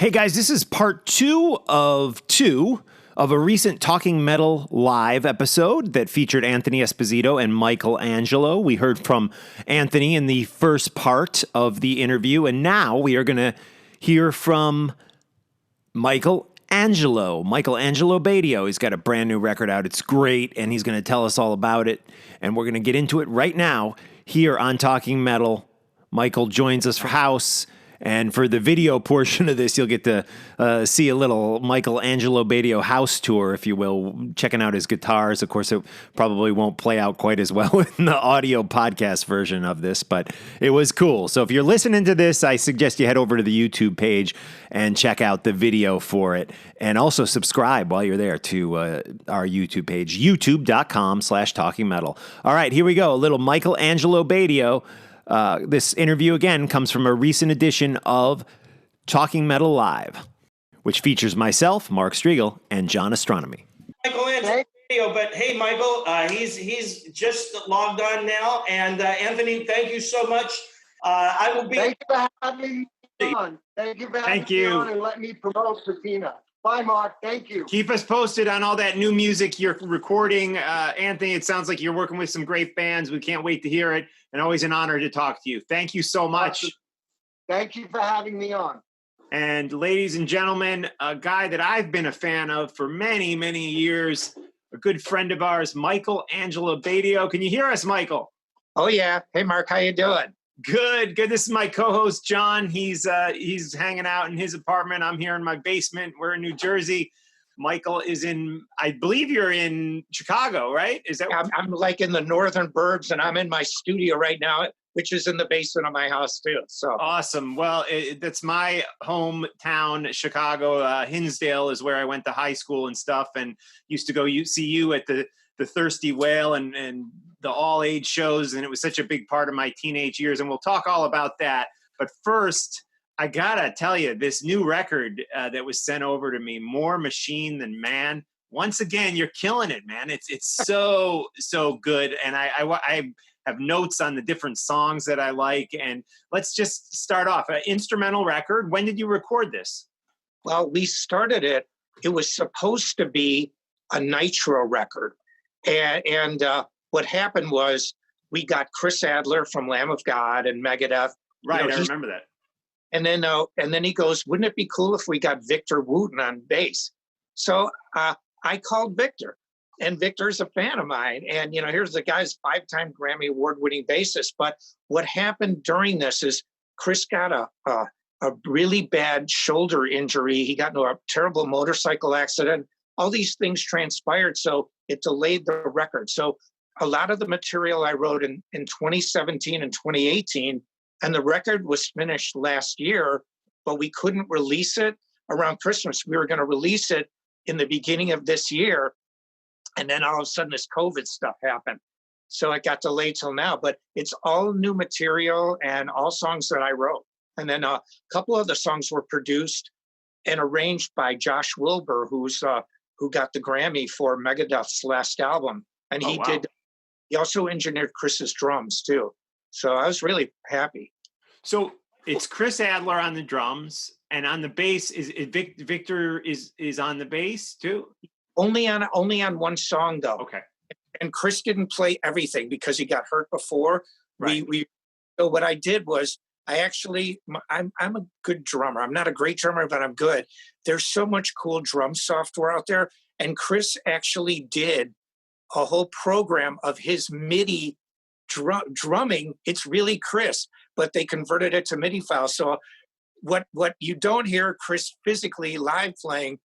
Hey guys, this is part two of a recent Talking Metal live episode that featured Anthony Esposito and Michael Angelo. We heard from Anthony in the first part of the interview, and now we are going to hear from Michael Angelo Batio. He's got a brand new record out. It's great, and he's going to tell us all about it, and we're going to get into it right now here on Talking Metal. Michael joins us for house. And for the video portion of this, you'll get to see a little Michael Angelo Batio house tour, if you will, checking out his guitars. Of course, it probably won't play out quite as well in the audio podcast version of this, but it was cool. So if you're listening to this, I suggest you head over to the YouTube page and check out the video for it. And also subscribe while you're there to our YouTube page, youtube.com/talkingmetal. All right, here we go. A little Michael Angelo Batio. This interview, again, comes from a recent edition of Talking Metal Live, which features myself, Mark Strigl, and John Ostronomy. Michael Angelo Batio, but hey, Michael, he's just logged on now. And Anthony, thank you so much. I will be. Thank you for having me on. Thank you for having me on and let me promote Patina. Bye, Mark. Thank you. Keep us posted on all that new music you're recording. Anthony, it sounds like you're working with some great bands. We can't wait to hear it. And always an honor to talk to you. Thank you so much. Thank you for having me on. And ladies and gentlemen, a guy that I've been a fan of for many, many years, a good friend of ours, Michael Angelo Batio. Can you hear us, Michael? Oh, yeah. Hey, Mark, how you doing? Good. This is my co-host, John. He's hanging out in his apartment. I'm here in my basement. We're in New Jersey. Michael is in, I believe you're in Chicago, right? Is that? I'm like in the northern burbs, and I'm in my studio right now, which is in the basement of my house too. So awesome. Well, that's my hometown, Chicago. Hinsdale is where I went to high school and stuff, and used to go see you at the Thirsty Whale and the all age shows, and it was such a big part of my teenage years. And we'll talk all about that. But first, I gotta tell you, this new record that was sent over to me, More Machine Than Man. Once again, you're killing it, man. It's so good, and I have notes on the different songs that I like. And let's just start off. An instrumental record. When did you record this? Well, we started it. It was supposed to be a Nitro record, and what happened was we got Chris Adler from Lamb of God and Megadeth. Right, I remember that. And then he goes, wouldn't it be cool if we got Victor Wooten on bass? So I called Victor, and Victor's a fan of mine. And, here's the guy's 5-time Grammy award-winning bassist. But what happened during this is Chris got a really bad shoulder injury. He got into a terrible motorcycle accident. All these things transpired, so it delayed the record. So a lot of the material I wrote in 2017 and 2018, and the record was finished last year, but we couldn't release it around Christmas. We were going to release it in the beginning of this year. And then all of a sudden this COVID stuff happened. So it got delayed till now, but it's all new material and all songs that I wrote. And then a couple of the songs were produced and arranged by Josh Wilbur, who got the Grammy for Megadeth's last album. And he also engineered Chris's drums too. So I was really happy. So it's Chris Adler on the drums, and on the bass Victor is on the bass too. Only on one song though. Okay. And Chris didn't play everything because he got hurt before. Right. So what I did was I'm a good drummer. I'm not a great drummer, but I'm good. There's so much cool drum software out there, and Chris actually did a whole program of his MIDI drumming. It's really Chris, but they converted it to MIDI files. So what you don't hear Chris physically live playing,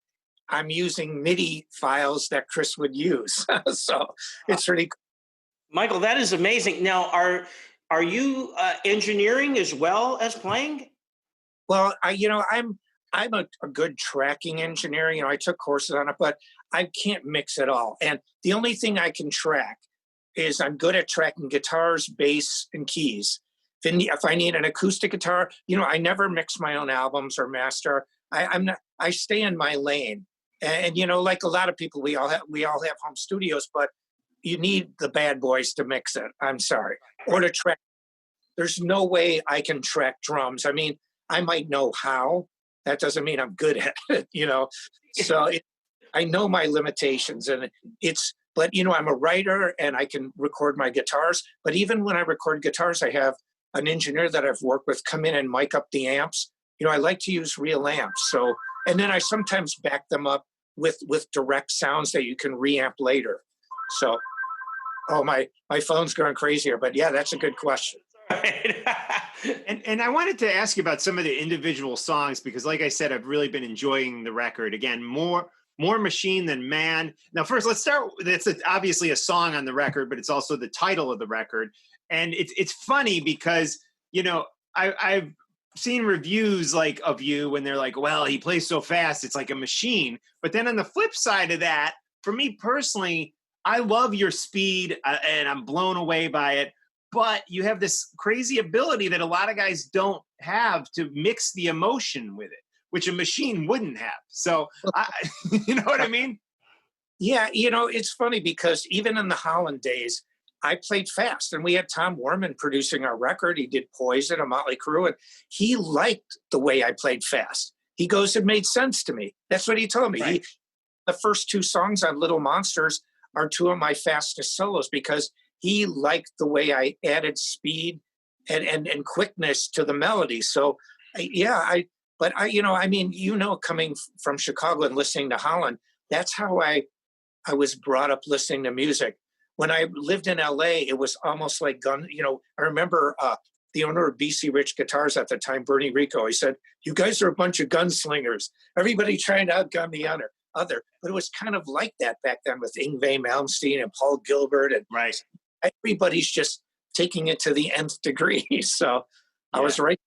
I'm using MIDI files that Chris would use. So it's really cool. Michael, that is amazing. Now, are you engineering as well as playing? Well, I'm a good tracking engineer. I took courses on it, but I can't mix it all. And the only thing I can track is I'm good at tracking guitars, bass, and keys. If I need an acoustic guitar, I never mix my own albums or master. I stay in my lane. And like a lot of people, we all have home studios, but you need the bad boys to mix it. I'm sorry. Or to track. There's no way I can track drums. I mean, I might know how, that doesn't mean I'm good at it, you know? So I know my limitations, and but you know, I'm a writer and I can record my guitars, but even when I record guitars, I have an engineer that I've worked with come in and mic up the amps. You know, I like to use real amps. So, and then I sometimes back them up with direct sounds that you can reamp later. So, oh, my phone's going crazy here, but yeah, that's a good question. And I wanted to ask you about some of the individual songs, because like I said, I've really been enjoying the record. Again, more machine than man. Now, first, let's start. It's obviously a song on the record, but it's also the title of the record. And it's funny because, you know, I've seen reviews like of you when they're like, well, he plays so fast, it's like a machine. But then on the flip side of that, for me personally, I love your speed and I'm blown away by it. But you have this crazy ability that a lot of guys don't have to mix the emotion with it, which a machine wouldn't have. So, you know what I mean? Yeah, you know, it's funny because even in the Holland days, I played fast, and we had Tom Worman producing our record. He did Poison and Motley Crue, and he liked the way I played fast. He goes, it made sense to me. That's what he told me. Right. The first two songs on Little Monsters are two of my fastest solos because he liked the way I added speed and quickness to the melody. So, yeah, you know, I mean, you know, coming from Chicago and listening to Holland, that's how I was brought up listening to music. When I lived in LA, it was almost like you know, I remember the owner of BC Rich Guitars at the time, Bernie Rico, he said, you guys are a bunch of gunslingers. Everybody trying to outgun the other. But it was kind of like that back then with Yngwie Malmsteen and Paul Gilbert. And right. Everybody's just taking it to the nth degree. So I was right.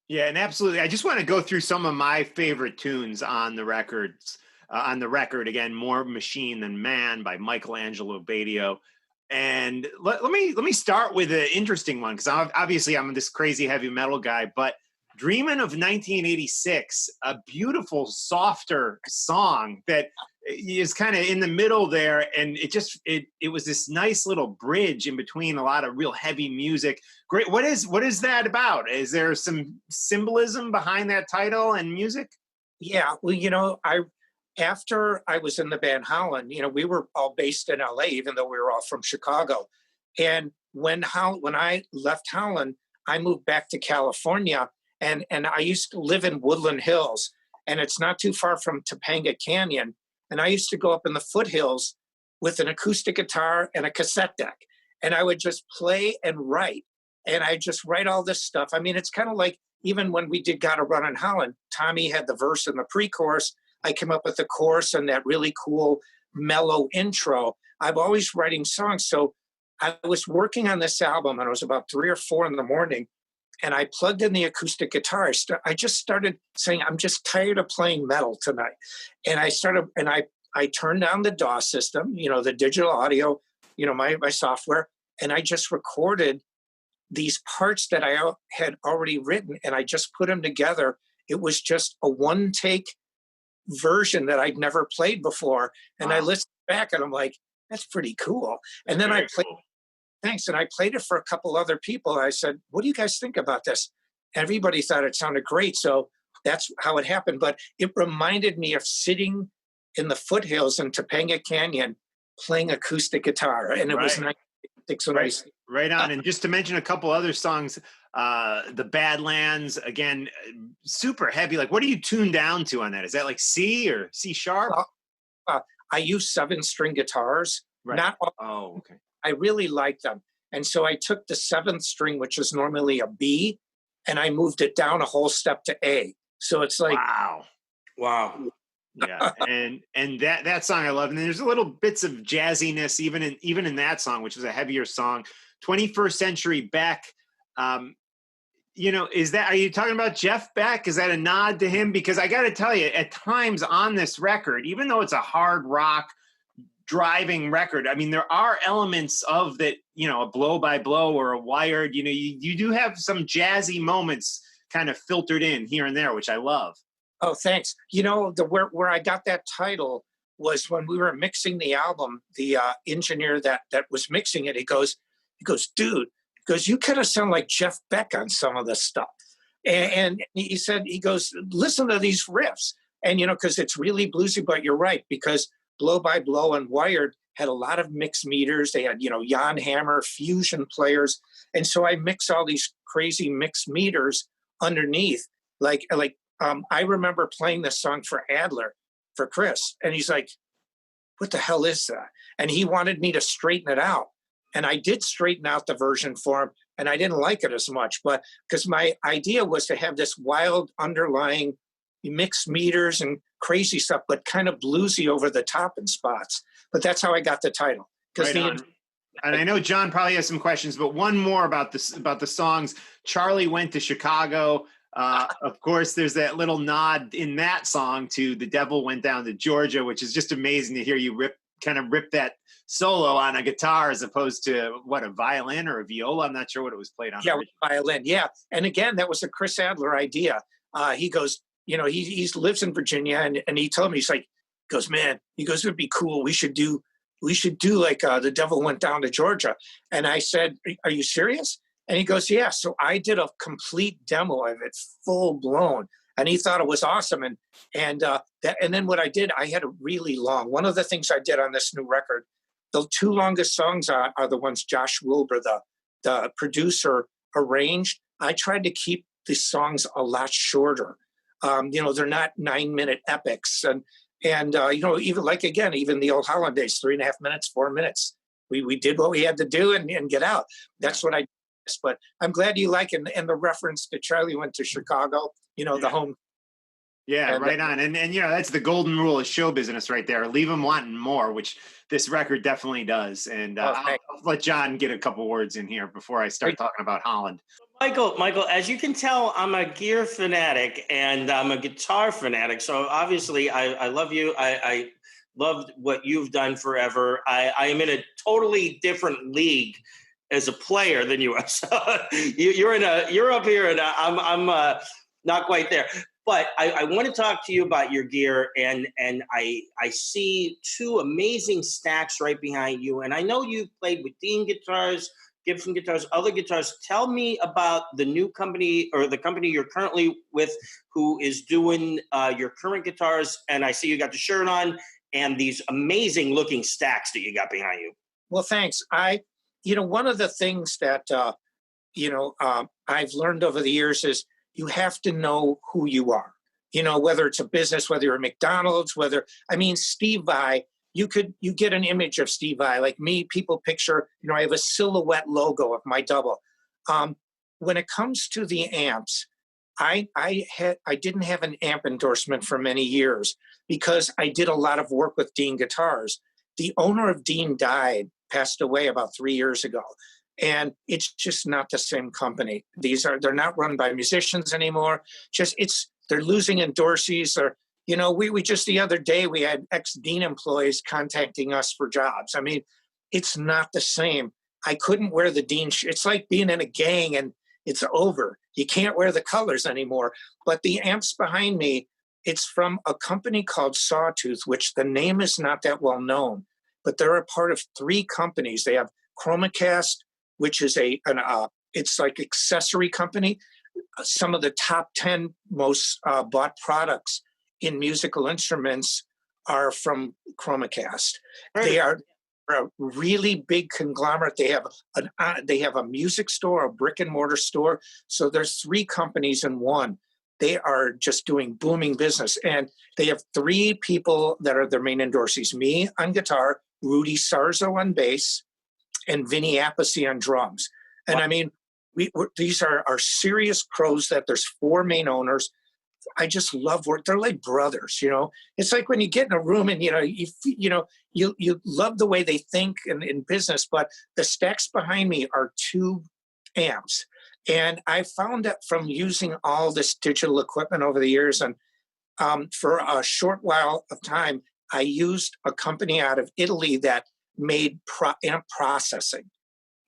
Yeah, and absolutely. I just want to go through some of my favorite tunes on the records. On the record, again, More Machine Than Man by Michael Angelo Batio. And let me start with an interesting one, because obviously I'm this crazy heavy metal guy, but Dreamin' of 1986, a beautiful, softer song that is kind of in the middle there. And it was this nice little bridge in between a lot of real heavy music. Great. What is that about? Is there some symbolism behind that title and music? Yeah, well, you know, after I was in the band Holland, you know, we were all based in LA, even though we were all from Chicago. And when I left Holland, I moved back to California, and I used to live in Woodland Hills, and it's not too far from Topanga Canyon. And I used to go up in the foothills with an acoustic guitar and a cassette deck, and I would just play and write. And I just write all this stuff. I mean, it's kind of like even when we did Gotta Run in Holland, Tommy had the verse and the pre-chorus. I came up with the chorus and that really cool mellow intro. I'm always writing songs. So I was working on this album, and it was about 3 or 4 in the morning, and I plugged in the acoustic guitar. I just started saying, I'm just tired of playing metal tonight. And I turned down the DAW system, you know, the digital audio, you know, my software, and I just recorded these parts that I had already written, and I just put them together. It was just a one-take version that I'd never played before. And wow. I listened back and I'm like, that's pretty cool. And then I played, thanks. And I played it for a couple other people. I said, what do you guys think about this? Everybody thought it sounded great. So that's how it happened. But it reminded me of sitting in the foothills in Topanga Canyon playing acoustic guitar. And it was nice. Right on. And just to mention a couple other songs, the Badlands, again, super heavy. Like, what are you tuned down to on that? Is that like C or C sharp? I use 7-string guitars. Right. Not all. Oh, okay. I really like them. And so I took the 7th string, which is normally a B, and I moved it down a whole step to A. So it's like, wow. Yeah, and that song I love, and there's a little bits of jazziness even in that song, which is a heavier song. 21st Century Beck, you know, are you talking about Jeff Beck? Is that a nod to him? Because I got to tell you, at times on this record, even though it's a hard rock driving record, I mean, there are elements of that, you know, a Blow by Blow or a Wired. You know, you do have some jazzy moments kind of filtered in here and there, which I love. Oh, thanks. You know, where I got that title was when we were mixing the album. The engineer that was mixing it, he goes, dude, you kind of sound like Jeff Beck on some of this stuff. And he said, he goes, listen to these riffs. And, because it's really bluesy, but you're right, because Blow by Blow and Wired had a lot of mixed meters. They had, Jan Hammer, fusion players. And so I mix all these crazy mixed meters underneath. I remember playing this song for Adler, for Chris. And he's like, what the hell is that? And he wanted me to straighten it out. And I did straighten out the version for him. And I didn't like it as much, but because my idea was to have this wild underlying mixed meters and crazy stuff, but kind of bluesy over the top in spots. But that's how I got the title. Right on. And I know John probably has some questions, but one more about the songs. Charlie Went to Chicago. Of course, there's that little nod in that song to The Devil Went Down to Georgia, which is just amazing to hear you rip that solo on a guitar as opposed to a violin or a viola. I'm not sure what it was played on. Yeah, violin. Yeah. And again, that was a Chris Adler idea. He goes, he lives in Virginia, and he told me, it would be cool. We should do like The Devil Went Down to Georgia. And I said, are you serious? And he goes, yeah. So I did a complete demo of it, full blown. And he thought it was awesome. And then what I did, I had a really long, one of the things I did on this new record, the two longest songs are the ones Josh Wilbur, the producer, arranged. I tried to keep the songs a lot shorter. They're not 9-minute epics. And even even the old Holland days, 3.5 minutes, 4 minutes. We did what we had to do and get out. That's what I did. But I'm glad you like it. And the reference to Charlie Went to Chicago, the home. Yeah, right on. And that's the golden rule of show business right there. Leave them wanting more, which this record definitely does. And I'll let John get a couple words in here before I start talking about Holland. Michael, as you can tell, I'm a gear fanatic and I'm a guitar fanatic. So obviously I love you. I loved what you've done forever. I am in a totally different league as a player than you are. So you're up here and I'm not quite there. But I want to talk to you about your gear, and I see two amazing stacks right behind you. And I know you've played with Dean guitars, Gibson guitars, other guitars. Tell me about the new company or the company you're currently with who is doing your current guitars. And I see you got the shirt on and these amazing looking stacks that you got behind you. Well, thanks. One of the things that, I've learned over the years is you have to know who you are, whether it's a business, whether you're McDonald's, Steve Vai, you get an image of Steve Vai. Like me, people picture, I have a silhouette logo of my double. When it comes to the amps, I didn't have an amp endorsement for many years because I did a lot of work with Dean Guitars. The owner of Dean passed away about 3 years ago. And it's just not the same company. They're not run by musicians anymore. They're losing endorsees. Or, we just the other day, we had ex-Dean employees contacting us for jobs. It's not the same. I couldn't wear the Dean. It's like being in a gang and it's over. You can't wear the colors anymore. But the amps behind me, it's from a company called Sawtooth, which the name is not that well known, but they're a part of 3 companies. They have Chromacast, which is it's like accessory company. Some of the top 10 most bought products in musical instruments are from Chromacast. Right. They are a really big conglomerate. They have a music store, a brick and mortar store. So there's 3 companies in one. They are just doing booming business. And they have 3 people that are their main endorsees. Me on guitar, Rudy Sarzo on bass, and Vinny Appice on drums. And wow. These are serious pros that there's 4 main owners. I just love work. They're like brothers, It's like when you get in a room and, you love the way they think in business, but the stacks behind me are 2 amps. And I found that from using all this digital equipment over the years, and for a short while of time, I used a company out of Italy that made amp processing.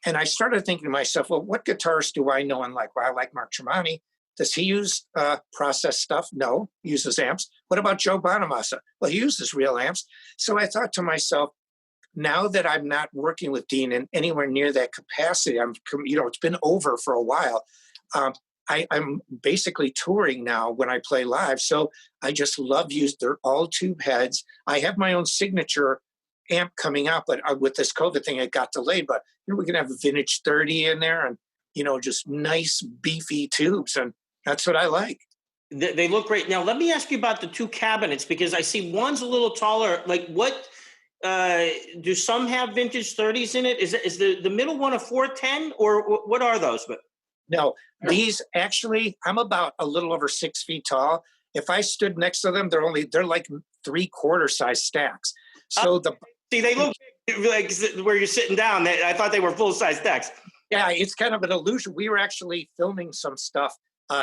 And I started thinking to myself, well, what guitars do I know and like? Well, I like Mark Tremonti. Does he use processed stuff? No, he uses amps. What about Joe Bonamassa? Well, he uses real amps. So I thought to myself, now that I'm not working with Dean in anywhere near that capacity, it's been over for a while. I'm basically touring now when I play live. So I just love they're all tube heads. I have my own signature amp coming out, but with this COVID thing, it got delayed. But we can have a vintage 30 in there and, just nice beefy tubes. And that's what I like. They look great. Now, let me ask you about the two cabinets, because I see one's a little taller. Like, what do some have vintage 30s in it? Is the middle one a 410, or what are those? But no, these actually, I'm about a little over 6 feet tall. If I stood next to them, they're like 3/4 size stacks. So see, they look like where you're sitting down. I thought they were full size stacks. Yeah, it's kind of an illusion. We were actually filming some stuff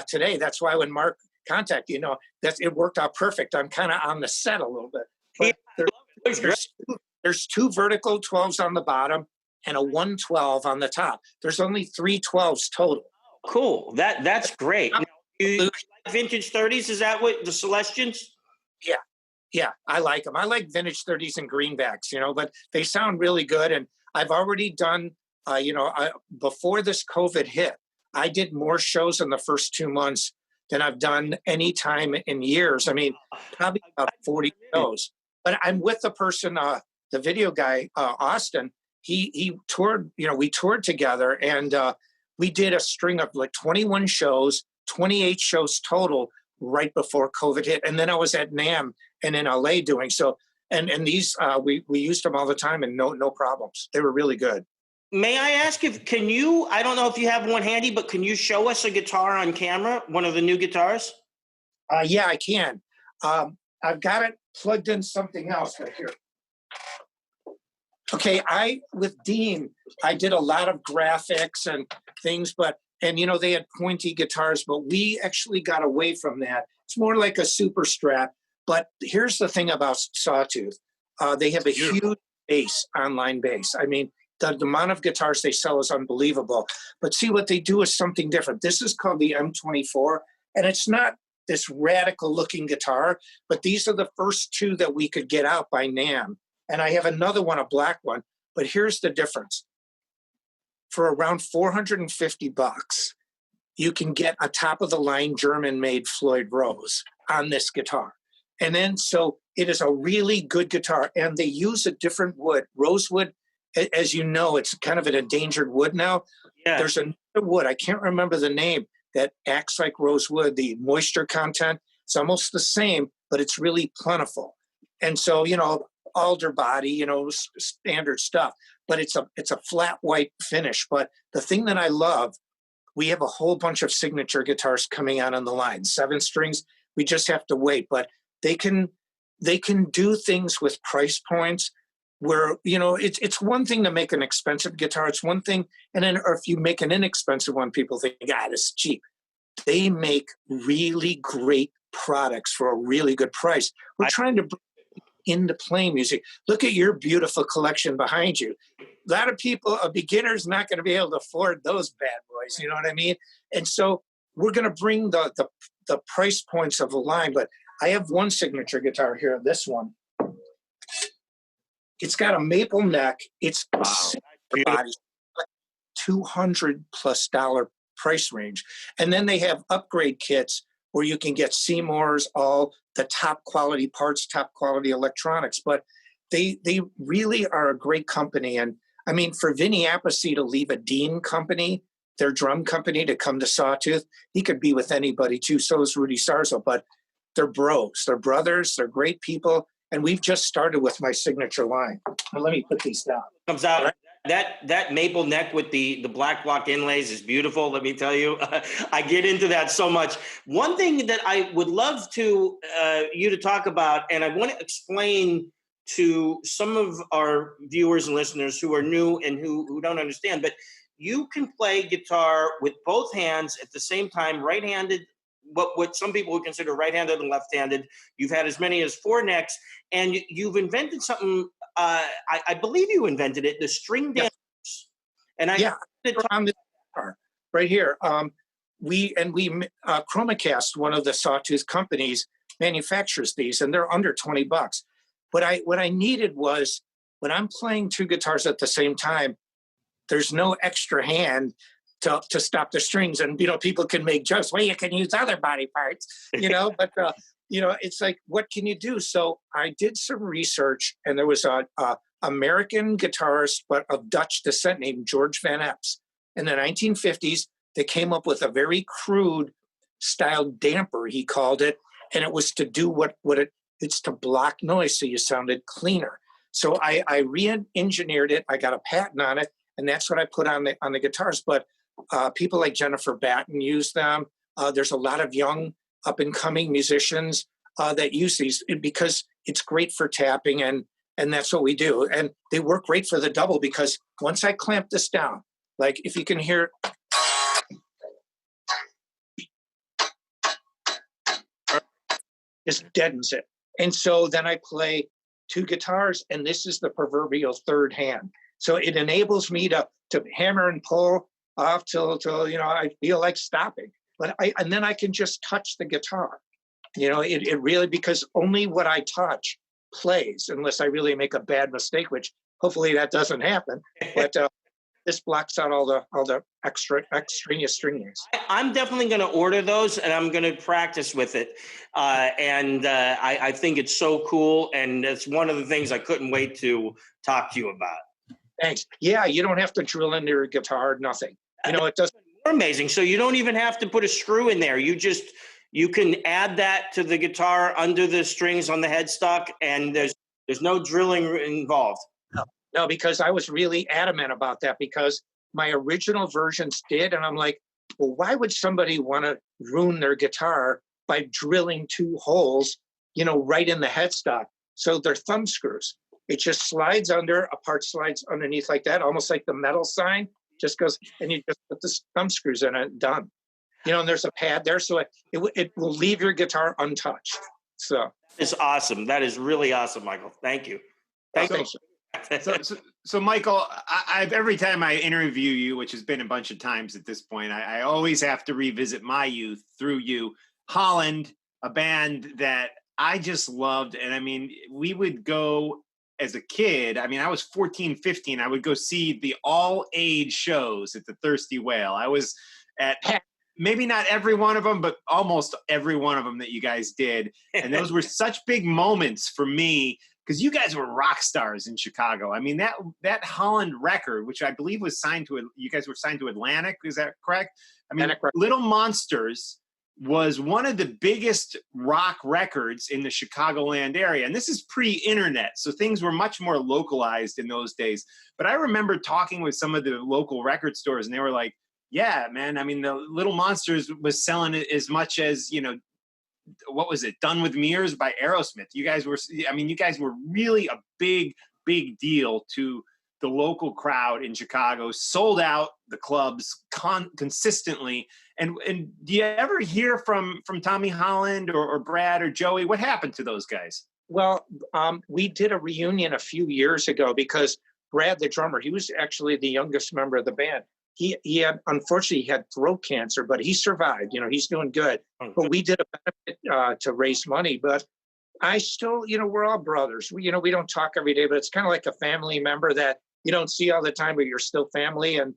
today. That's why when Mark contacted, it worked out perfect. I'm kind of on the set a little bit. But there's two vertical 12s on the bottom and a 112 on the top. There's only 3 12s total. Cool. That's great. Now, you like vintage 30s? Is that what the Celestians? Yeah, I like them. I like vintage 30s and greenbacks, but they sound really good. And I've already done, before this COVID hit, I did more shows in the first 2 months than I've done any time in years. I mean, probably about 40 shows. But I'm with the person, the video guy, Austin. He toured, we toured together, and we did a string of like 21 shows, 28 shows total right before COVID hit. And then I was at NAMM and in LA doing so. And these, we used them all the time and no problems. They were really good. May I ask I don't know if you have one handy, but can you show us a guitar on camera, one of the new guitars? Yeah, I can. I've got it plugged in something else right here. Okay, with Dean, I did a lot of graphics and things, and they had pointy guitars, but we actually got away from that. It's more like a super Strat. But here's the thing about Sawtooth. They have a huge bass, online bass. I mean, the amount of guitars they sell is unbelievable. But see, what they do is something different. This is called the M24, and it's not this radical looking guitar, but these are the first two that we could get out by NAMM. And I have another one, a black one, but here's the difference. For around $450, you can get a top of the line German made Floyd Rose on this guitar. And then, so it is a really good guitar, and they use a different wood. Rosewood, as you know, it's kind of an endangered wood now. Yeah. There's another wood, I can't remember the name, that acts like rosewood. The moisture content, it's almost the same, but it's really plentiful. And so, alder body, standard stuff, but it's a flat white finish. But the thing that I love, we have a whole bunch of signature guitars coming out on the line, 7 strings. We just have to wait, but they can do things with price points where, it's one thing to make an expensive guitar. It's one thing. And then, or if you make an inexpensive one, people think, it's cheap. They make really great products for a really good price. We're trying to bring into playing music. Look at your beautiful collection behind you. A lot of people, a beginner's not going to be able to afford those bad boys. You know what I mean? And so we're going to bring the price points of the line. But I have one signature guitar here, this one. It's got a maple neck. It's body, $200+ price range. And then they have upgrade kits where you can get Seymour's, all the top quality parts, top quality electronics. But they really are a great company. And I mean, for Vinny Appice to leave a Dean company, their drum company, to come to Sawtooth, he could be with anybody too. So is Rudy Sarzo. But they're bros, they're brothers, they're great people. And we've just started with my signature line. Well, let me put these down. Comes out. Right? That maple neck with the black block inlays is beautiful. Let me tell you, I get into that so much. One thing that I would love to you to talk about, and I want to explain to some of our viewers and listeners who are new and who don't understand, but you can play guitar with both hands at the same time, right-handed, what some people would consider right-handed and left-handed. You've had as many as 4 necks, and you've invented something. I believe you invented it, the string dancers. And on the guitar right here. We Chromacast, one of the Sawtooth companies, manufactures these, and they're under $20. What I needed was, when I'm playing 2 guitars at the same time, there's no extra hand to stop the strings. And, people can make jokes, well, you can use other body parts, but, it's like, what can you do? So I did some research, and there was a American guitarist, but of Dutch descent, named George Van Epps. In the 1950s, they came up with a very crude style damper, he called it, and it was to do it's to block noise, so you sounded cleaner. So I re-engineered it. I got a patent on it, and that's what I put on the guitars. But people like Jennifer Batten use them. There's a lot of young up-and-coming musicians that use these because it's great for tapping, and that's what we do. And they work great for the double, because once I clamp this down, like if you can hear, just deadens it. And so then I play two guitars, and this is the proverbial third hand. So it enables me to hammer and pull off till I feel like stopping. But and then I can just touch the guitar. It really, because only what I touch plays, unless I really make a bad mistake, which hopefully that doesn't happen. But this blocks out all the extraneous strings. I'm definitely going to order those, and I'm going to practice with it. I think it's so cool, and it's one of the things I couldn't wait to talk to you about. Thanks. Yeah, you don't have to drill into your guitar, nothing. It doesn't. More amazing. So you don't even have to put a screw in there. You can add that to the guitar under the strings on the headstock, and there's no drilling involved. No, because I was really adamant about that, because my original versions did. And I'm like, well, why would somebody want to ruin their guitar by drilling two holes, right in the headstock? So they're thumb screws. It just slides under, a part slides underneath like that, almost like the metal sign, just goes, and you just put the thumb screws in it, done. And there's a pad there, so it will leave your guitar untouched. So it's awesome. That is really awesome, Michael. Thank you. Thanks. So Michael, I've every time I interview you, which has been a bunch of times at this point, I always have to revisit my youth through you. Holland, a band that I just loved. And I mean, we would go as a kid. I mean, I was 14, 15. I would go see the all age shows at the Thirsty Whale. I was at maybe not every one of them, but almost every one of them that you guys did. And those were such big moments for me, because you guys were rock stars in Chicago. I mean, that Holland record, which I believe was signed to, you guys were signed to Atlantic, is that correct? I mean, Little Monsters was one of the biggest rock records in the Chicagoland area. And this is pre-internet, so things were much more localized in those days. But I remember talking with some of the local record stores, and they were like, yeah, man, I mean, the Little Monsters was selling it as much as, what was it? Done with Mirrors by Aerosmith. You guys were really a big, big deal to the local crowd in Chicago, sold out the clubs consistently. And do you ever hear from Tommy Holland or Brad or Joey? What happened to those guys? Well, we did a reunion a few years ago, because Brad, the drummer, he was actually the youngest member of the band. He unfortunately had throat cancer, but he survived. He's doing good. But we did a benefit to raise money. But I still, we're all brothers. We don't talk every day, but it's kind of like a family member that you don't see all the time, but you're still family. And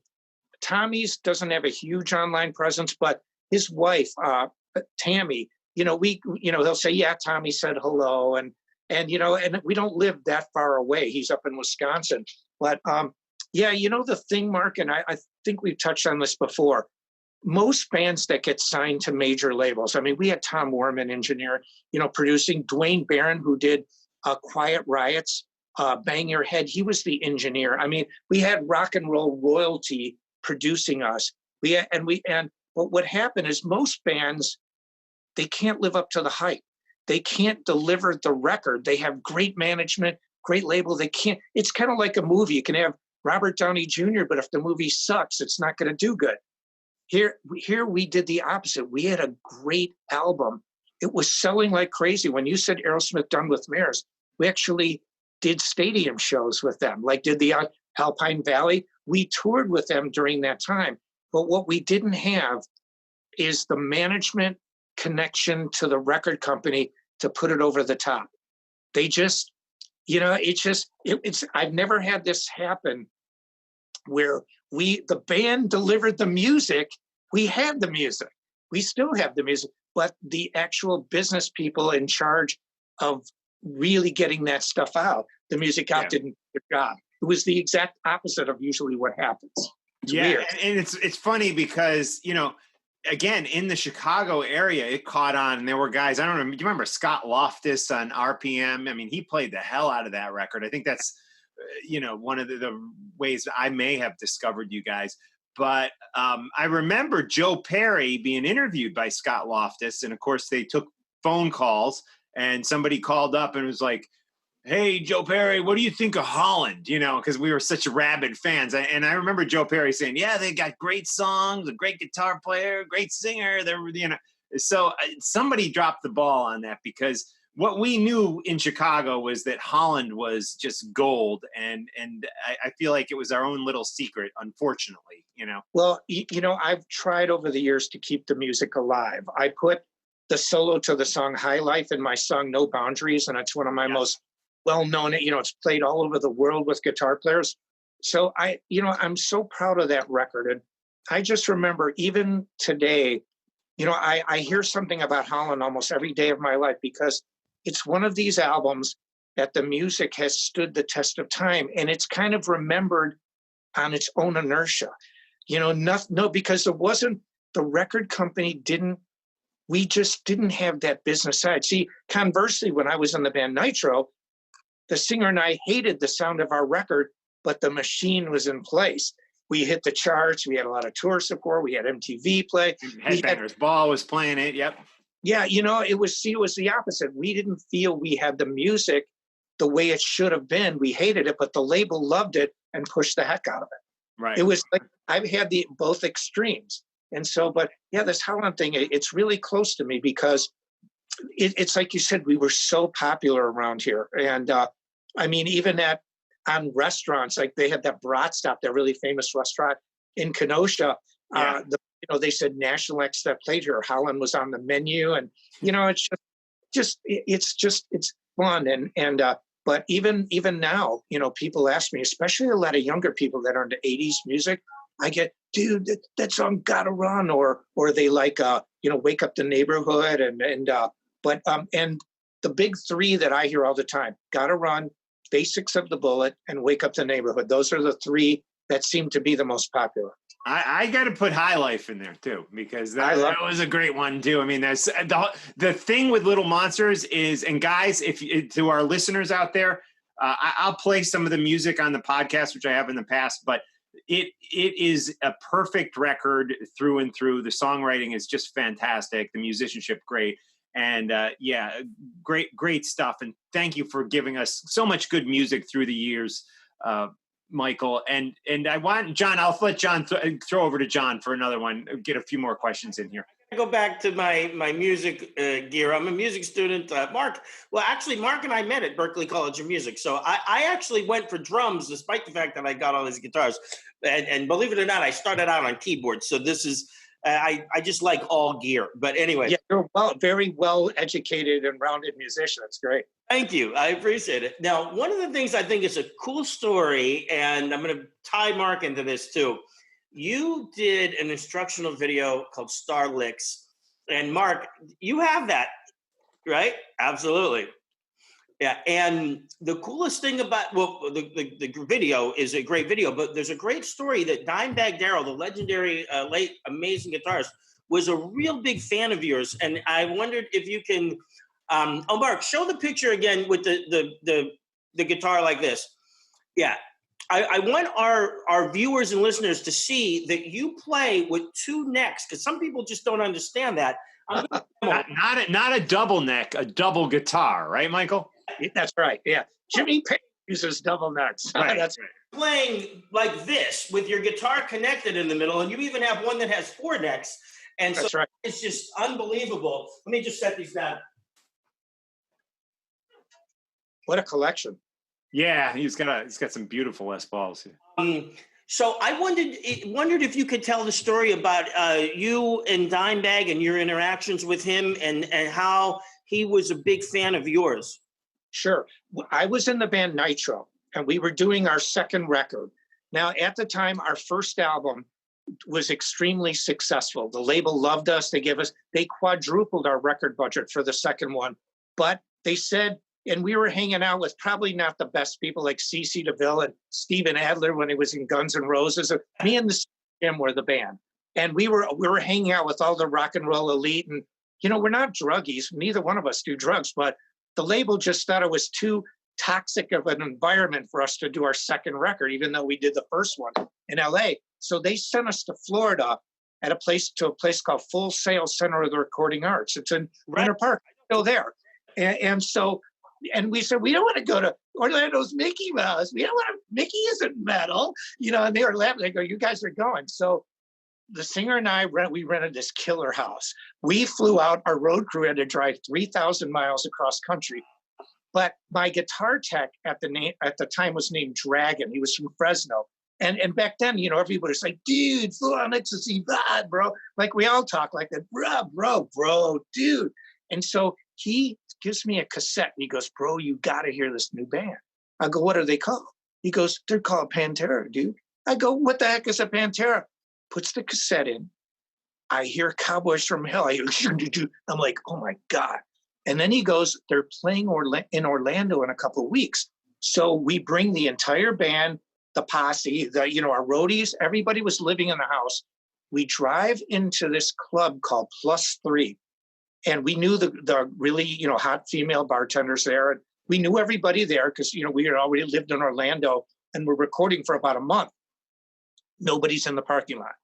Tommy's doesn't have a huge online presence, but his wife, Tammy, he'll say, yeah, Tommy said hello. And we don't live that far away. He's up in Wisconsin. But yeah, the thing, Mark, and I think we've touched on this before, most bands that get signed to major labels, I mean, we had Tom Worman, engineer, producing, Dwayne Barron, who did Quiet Riot's Bang Your Head. He was the engineer. I mean, we had rock and roll royalty producing us. But what happened is most bands, they can't live up to the hype. They can't deliver the record. They have great management, great label. They can't. It's kind of like a movie. You can have Robert Downey Jr., but if the movie sucks, it's not going to do good. Here we did the opposite. We had a great album. It was selling like crazy. When you said Aerosmith Done with Mirrors, we actually did stadium shows with them, like did the Alpine Valley. We toured with them during that time. But what we didn't have is the management connection to the record company to put it over the top. They just, I've never had this happen where the band delivered the music. We had the music. We still have the music, but the actual business people in charge of really getting that stuff out, the music out, didn't do a good job. It was the exact opposite of usually what happens. It's weird. And it's funny because, again, in the Chicago area, it caught on, and there were guys, I don't know, do you remember Scott Loftus on RPM? I mean, he played the hell out of that record. I think that's, one of the ways I may have discovered you guys. But I remember Joe Perry being interviewed by Scott Loftus, and of course they took phone calls, and somebody called up and was like, "Hey, Joe Perry, what do you think of Holland?" Because we were such rabid fans. And I remember Joe Perry saying, "Yeah, they got great songs, a great guitar player, great singer." So somebody dropped the ball on that, because what we knew in Chicago was that Holland was just gold. And I feel like it was our own little secret, unfortunately, Well, I've tried over the years to keep the music alive. I put the solo to the song High Life in my song No Boundaries, and it's one of my most well-known, it's played all over the world with guitar players. So I'm so proud of that record. And I just remember even today, I hear something about Holland almost every day of my life, because it's one of these albums that the music has stood the test of time, and it's kind of remembered on its own inertia. Because it wasn't, the record company we just didn't have that business side. See, conversely, when I was in the band Nitro, the singer and I hated the sound of our record, but the machine was in place. We hit the charts. We had a lot of tour support. We had MTV play. Headbangers Ball was playing it. Yep. Yeah, it was the opposite. We didn't feel we had the music the way it should have been. We hated it, but the label loved it and pushed the heck out of it. Right. It was like I've had both extremes. And so, but yeah, this Holland thing, it's really close to me, because it's like you said, we were so popular around here. And I mean, even on restaurants, like they had that Brat Stop, that really famous restaurant in Kenosha. They said national acts that played here, Holland was on the menu, and it's fun. And but even now, people ask me, especially a lot of younger people that are into 80s music, I get, dude, that song Gotta Run, or they like Wake Up the Neighborhood, and the big three that I hear all the time: Gotta Run, Basics of the Bullet, and Wake Up the Neighborhood. Those are the three that seem to be the most popular. I got to put High Life in there too, because that was a great one too. I mean, there's the thing with Little Monsters is, and guys, to our listeners out there, I'll play some of the music on the podcast, which I have in the past, but it is a perfect record through and through. The songwriting is just fantastic. The musicianship, great. And great stuff. And thank you for giving us so much good music through the years, Michael. And I want John, I'll let John throw over to John for another one, get a few more questions in here. I go back to my music gear. I'm a music student. Mark and I met at Berklee College of Music. So I actually went for drums, despite the fact that I got all these guitars. And believe it or not, I started out on keyboards. So this is, I just like all gear. But anyway. Yeah, you're very well educated and rounded musician. That's great. Thank you. I appreciate it. Now, one of the things I think is a cool story, and I'm going to tie Mark into this too. You did an instructional video called Star Licks. And Mark, you have that, right? Absolutely. Yeah. And the coolest thing about, the video is a great video, but there's a great story that Dimebag Darrell, the legendary, late, amazing guitarist, was a real big fan of yours. And I wondered if you can, Mark, show the picture again with the guitar like this. Yeah. I want our viewers and listeners to see that you play with two necks, because some people just don't understand that. Not a double neck, a double guitar, right, Michael? That's right. Yeah, Jimmy Page uses double necks. Right. That's right. Playing like this with your guitar connected in the middle, and you even have one that has four necks, and that's so right. It's just unbelievable. Let me just set these down. What a collection! Yeah, he's got some beautiful Les Pauls. So I wondered if you could tell the story about you and Dimebag and your interactions with him, and how he was a big fan of yours. Sure. I was in the band Nitro, and we were doing our second record. Now, at the time, our first album was extremely successful. The label loved us. They quadrupled our record budget for the second one. But they said, and we were hanging out with probably not the best people like CeCe DeVille and Steven Adler when he was in Guns N' Roses. Me and the Jim were the band. And we were hanging out with all the rock and roll elite. And, we're not druggies. Neither one of us do drugs. But the label just thought it was too toxic of an environment for us to do our second record, even though we did the first one in LA. So they sent us to Florida to a place called Full Sail Center of the Recording Arts. It's in Winter Park, still there. And we said, we don't want to go to Orlando's Mickey Mouse. Mickey isn't metal, and they were laughing. They go, you guys are going. So the singer and I, we rented this killer house. We flew out, our road crew had to drive 3,000 miles across country. But my guitar tech at the time was named Dragon. He was from Fresno. And back then, everybody was like, dude, full on ecstasy, bad, bro. Like we all talk like that, bro, dude. And so he gives me a cassette and he goes, bro, you got to hear this new band. I go, what are they called? He goes, they're called Pantera, dude. I go, what the heck is a Pantera? Puts the cassette in. I hear Cowboys from Hell. I'm like, oh my God. And then he goes, they're playing in Orlando in a couple of weeks. So we bring the entire band, the posse, our roadies, everybody was living in the house. We drive into this club called Plus 3. And we knew the really, hot female bartenders there. And we knew everybody there because, we had already lived in Orlando and we're recording for about a month. Nobody's in the parking lot.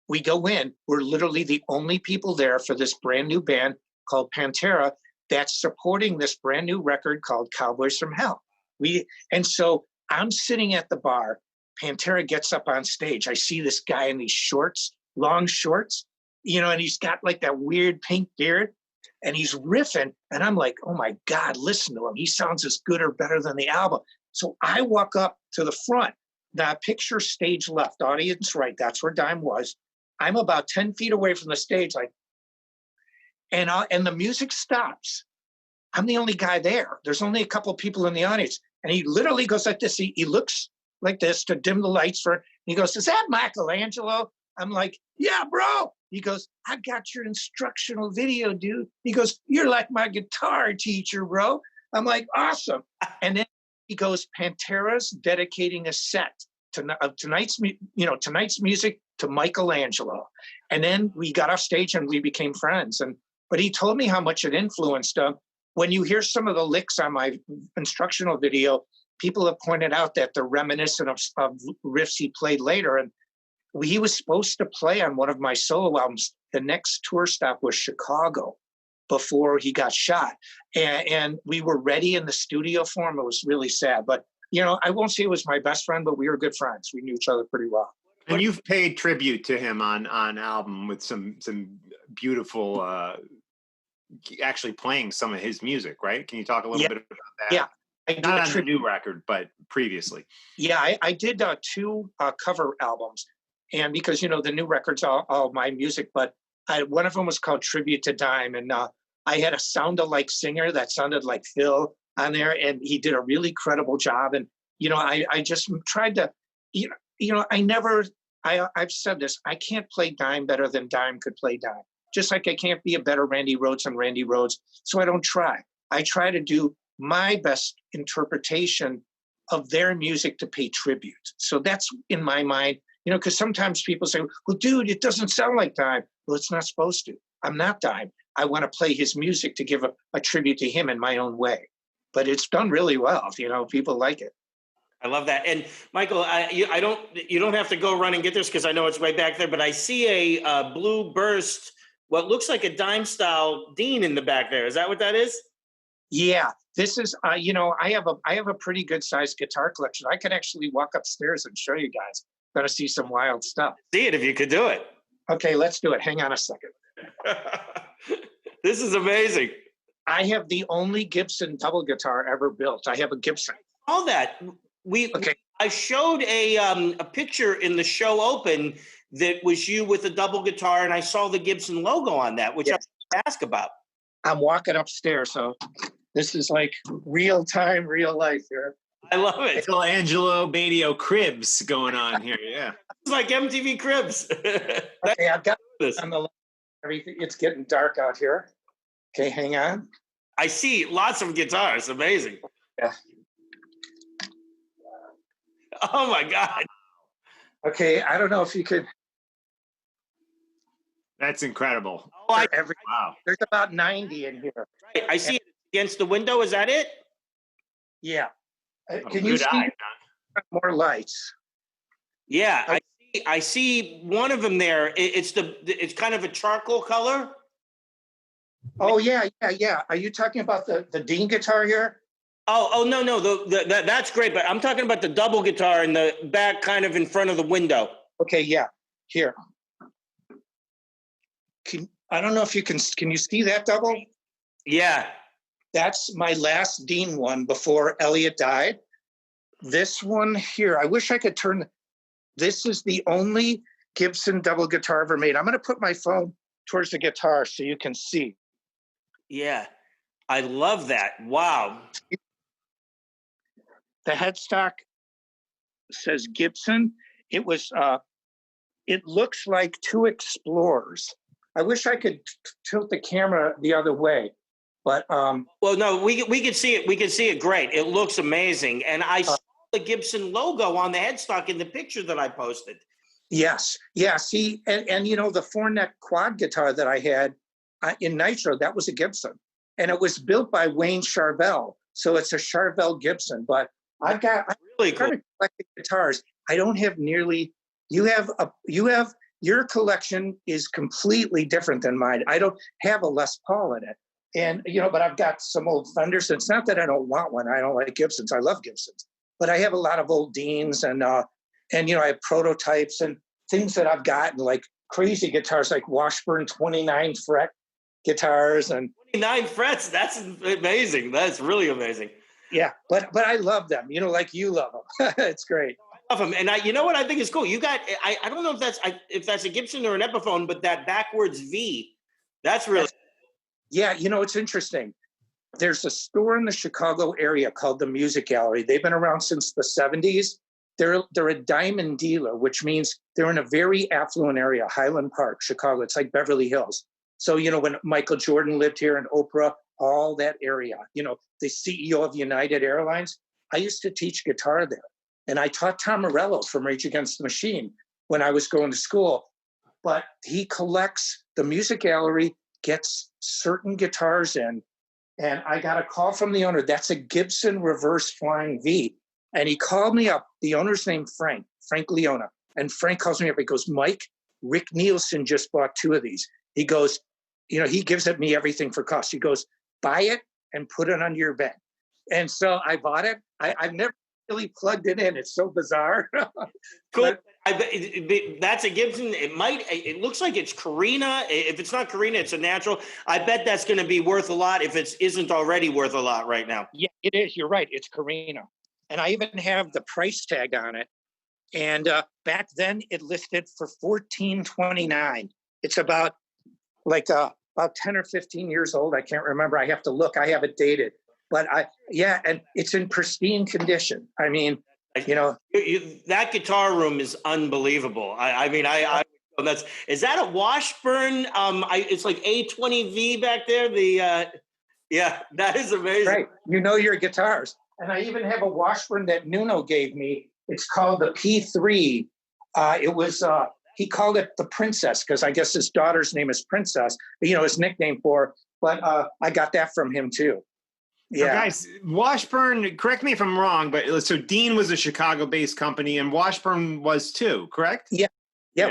We go in, we're literally the only people there for this brand new band called Pantera that's supporting this brand new record called Cowboys from Hell. And so I'm sitting at the bar. Pantera gets up on stage. I see this guy in these shorts, long shorts, and he's got like that weird pink beard and he's riffing. And I'm like, oh my God, listen to him. He sounds as good or better than the album. So I walk up to the front. Now picture stage left, audience right. That's where Dime was. I'm about 10 feet away from the stage, and the music stops. I'm the only guy there. There's only a couple of people in the audience. And he literally goes like this. He looks like this to dim the lights he goes, is that Michael Angelo? I'm like, yeah, bro. He goes, I got your instructional video, dude. He goes, you're like my guitar teacher, bro. I'm like, awesome. And then he goes, Pantera's dedicating a set of tonight's music to Michael Angelo. And then we got off stage and we became friends. But he told me how much it influenced him. When you hear some of the licks on my instructional video, people have pointed out that they're reminiscent of riffs he played later. And he was supposed to play on one of my solo albums. The next tour stop was Chicago before he got shot. And we were ready in the studio for him. It was really sad. But, I won't say it was my best friend, but we were good friends. We knew each other pretty well. And you've paid tribute to him on album with some beautiful actually playing some of his music, right? Can you talk a little bit about that? Yeah. Not on the new record, but previously. Yeah, I did 2 cover albums. And because, the new record's all my music, but one of them was called Tribute to Dime. And I had a sound-alike singer that sounded like Phil on there, and he did a really credible job. And, I just tried to, I've said this, I can't play Dime better than Dime could play Dime. Just like I can't be a better Randy Rhoads than Randy Rhoads. So I don't try. I try to do my best interpretation of their music to pay tribute. So that's in my mind, because sometimes people say, well, dude, it doesn't sound like Dime. Well, it's not supposed to. I'm not Dime. I want to play his music to give a tribute to him in my own way. But it's done really well. People like it. I love that. And Michael, you don't have to go run and get this because I know it's way back there, but I see a blue burst, what looks like a Dime style Dean in the back there. Is that what that is? Yeah, this is, I have a pretty good sized guitar collection. I could actually walk upstairs and show you guys. Got to see some wild stuff. See it if you could do it. Okay, let's do it. Hang on a second. This is amazing. I have the only Gibson double guitar ever built. I have a Gibson. All that. I showed a picture in the show open that was you with a double guitar, and I saw the Gibson logo on that, which I want to ask about. I'm walking upstairs, so this is like real time, real life here. I love it. Michael Angelo Batio Cribs going on here. Yeah. It's like MTV Cribs. Okay, I've got this on the everything. It's getting dark out here. Okay, hang on. I see lots of guitars. Amazing. Yeah. Oh my God. Okay, I don't know if you could. That's incredible. Oh, Wow. There's about 90 in here. right. I see it against the window. Is that it? Yeah. Oh, Can you good see eye, more lights? Yeah, I see one of them there. It's kind of a charcoal color. Oh yeah. Are you talking about the Dean guitar here? Oh no, that's great. But I'm talking about the double guitar in the back, kind of in front of the window. Okay, yeah. Here. I don't know if you can you see that double? Yeah. That's my last Dean one before Elliot died. This one here, I wish I could turn. This is the only Gibson double guitar ever made. I'm going to put my phone towards the guitar so you can see. Yeah, I love that. Wow. The headstock says Gibson. It was. It looks like two Explorers. I wish I could tilt the camera the other way, but well, no, we can see it. We can see it great. It looks amazing, and I saw the Gibson logo on the headstock in the picture that I posted. Yes, yeah. See, and you know the 4-neck quad guitar that I had in Nitro, that was a Gibson, and it was built by Wayne Charvel, so it's a Charvel Gibson. But I've really cool collecting guitars. I don't have nearly. You have your collection is completely different than mine. I don't have a Les Paul in it, and you know, but I've got some old Fenders. It's not that I don't want one. I don't like Gibsons. I love Gibsons, but I have a lot of old Deans and you know, I have prototypes and things that I've gotten, like crazy guitars, like Washburn 29 fret guitars and 29 frets. That's amazing. That's really amazing. Yeah, but I love them. You know, like you love them. It's great. I love them, and you know what I think is cool. You got I don't know if that's a Gibson or an Epiphone, but that backwards V, that's really. Yeah, you know, it's interesting. There's a store in the Chicago area called the Music Gallery. They've been around since the 70s. They're a diamond dealer, which means they're in a very affluent area, Highland Park, Chicago. It's like Beverly Hills. So, you know, when Michael Jordan lived here and Oprah, all that area, you know, the CEO of United Airlines, I used to teach guitar there. And I taught Tom Morello from Rage Against the Machine when I was going to school. But he collects, the Music Gallery gets certain guitars in. And I got a call from the owner. That's a Gibson Reverse Flying V. And he called me up. The owner's named Frank Leona. And Frank calls me up. He goes, Mike, Rick Nielsen just bought 2 of these. He goes, you know, he gives it me everything for cost. He goes, buy it and put it under your bed. And so I bought it. I've never really plugged it in. It's so bizarre. Cool. That's a Gibson. It looks like it's Carina. If it's not Carina, it's a natural. I bet that's going to be worth a lot if it isn't already worth a lot right now. Yeah, it is. You're right. It's Carina. And I even have the price tag on it. And back then it listed for $14.29. It's about 10 or 15 years old. I can't remember. I have to look. I have it dated. But and it's in pristine condition. I mean, you know, that guitar room is unbelievable. I mean, is that a Washburn? It's like A20V back there. Yeah, that is amazing. Right. You know your guitars. And I even have a Washburn that Nuno gave me. It's called the P3. It was, he called it the Princess because I guess his daughter's name is Princess, you know, his nickname for her. But I got that from him too. Yeah. Now guys, Washburn, correct me if I'm wrong, but so Dean was a Chicago-based company and Washburn was too, correct? Yeah.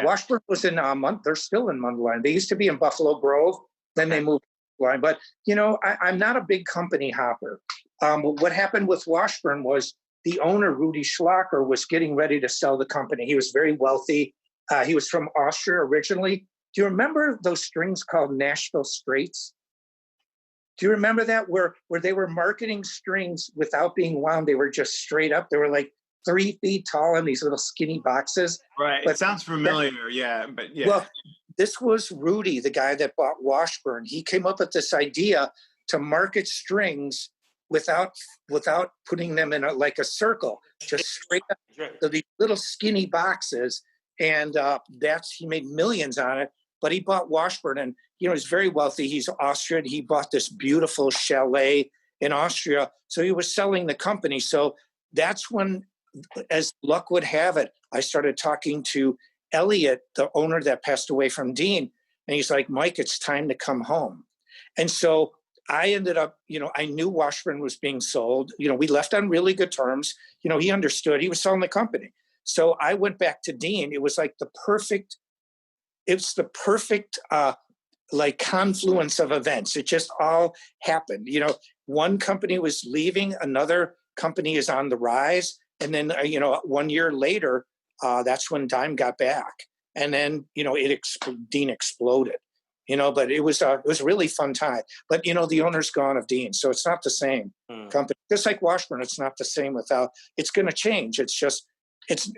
Washburn was in they're still in Mundelein. They used to be in Buffalo Grove. Then they moved to Mundelein. But, you know, I'm not a big company hopper. What happened with Washburn was the owner, Rudy Schlacher, was getting ready to sell the company. He was very wealthy. He was from Austria originally. Do you remember those strings called Nashville Straits? Do you remember that where they were marketing strings without being wound? They were just straight up. They were like 3 feet tall in these little skinny boxes. Right. But it sounds familiar. But yeah. Well, this was Rudy, the guy that bought Washburn. He came up with this idea to market strings without putting them in like a circle, just straight up. So these little skinny boxes, and he made millions on it. But he bought Washburn, and he's very wealthy. He's Austrian. He bought this beautiful chalet in Austria, so he was selling the company. So that's when, as luck would have it, I started talking to Elliot, the owner that passed away from Dean, and he's like, Mike, it's time to come home. And so I ended up, I knew Washburn was being sold. We left on really good terms. He understood. He was selling the company. So I went back to Dean. It was like the perfect like confluence of events. It just all happened. One company was leaving, another company is on the rise. And then, 1 year later, that's when Dime got back. And then, Dean exploded. But it was a really fun time. But, the owner's gone of Dean, so it's not the same company. Just like Washburn, it's not the same without, it's going to change. It's just, it's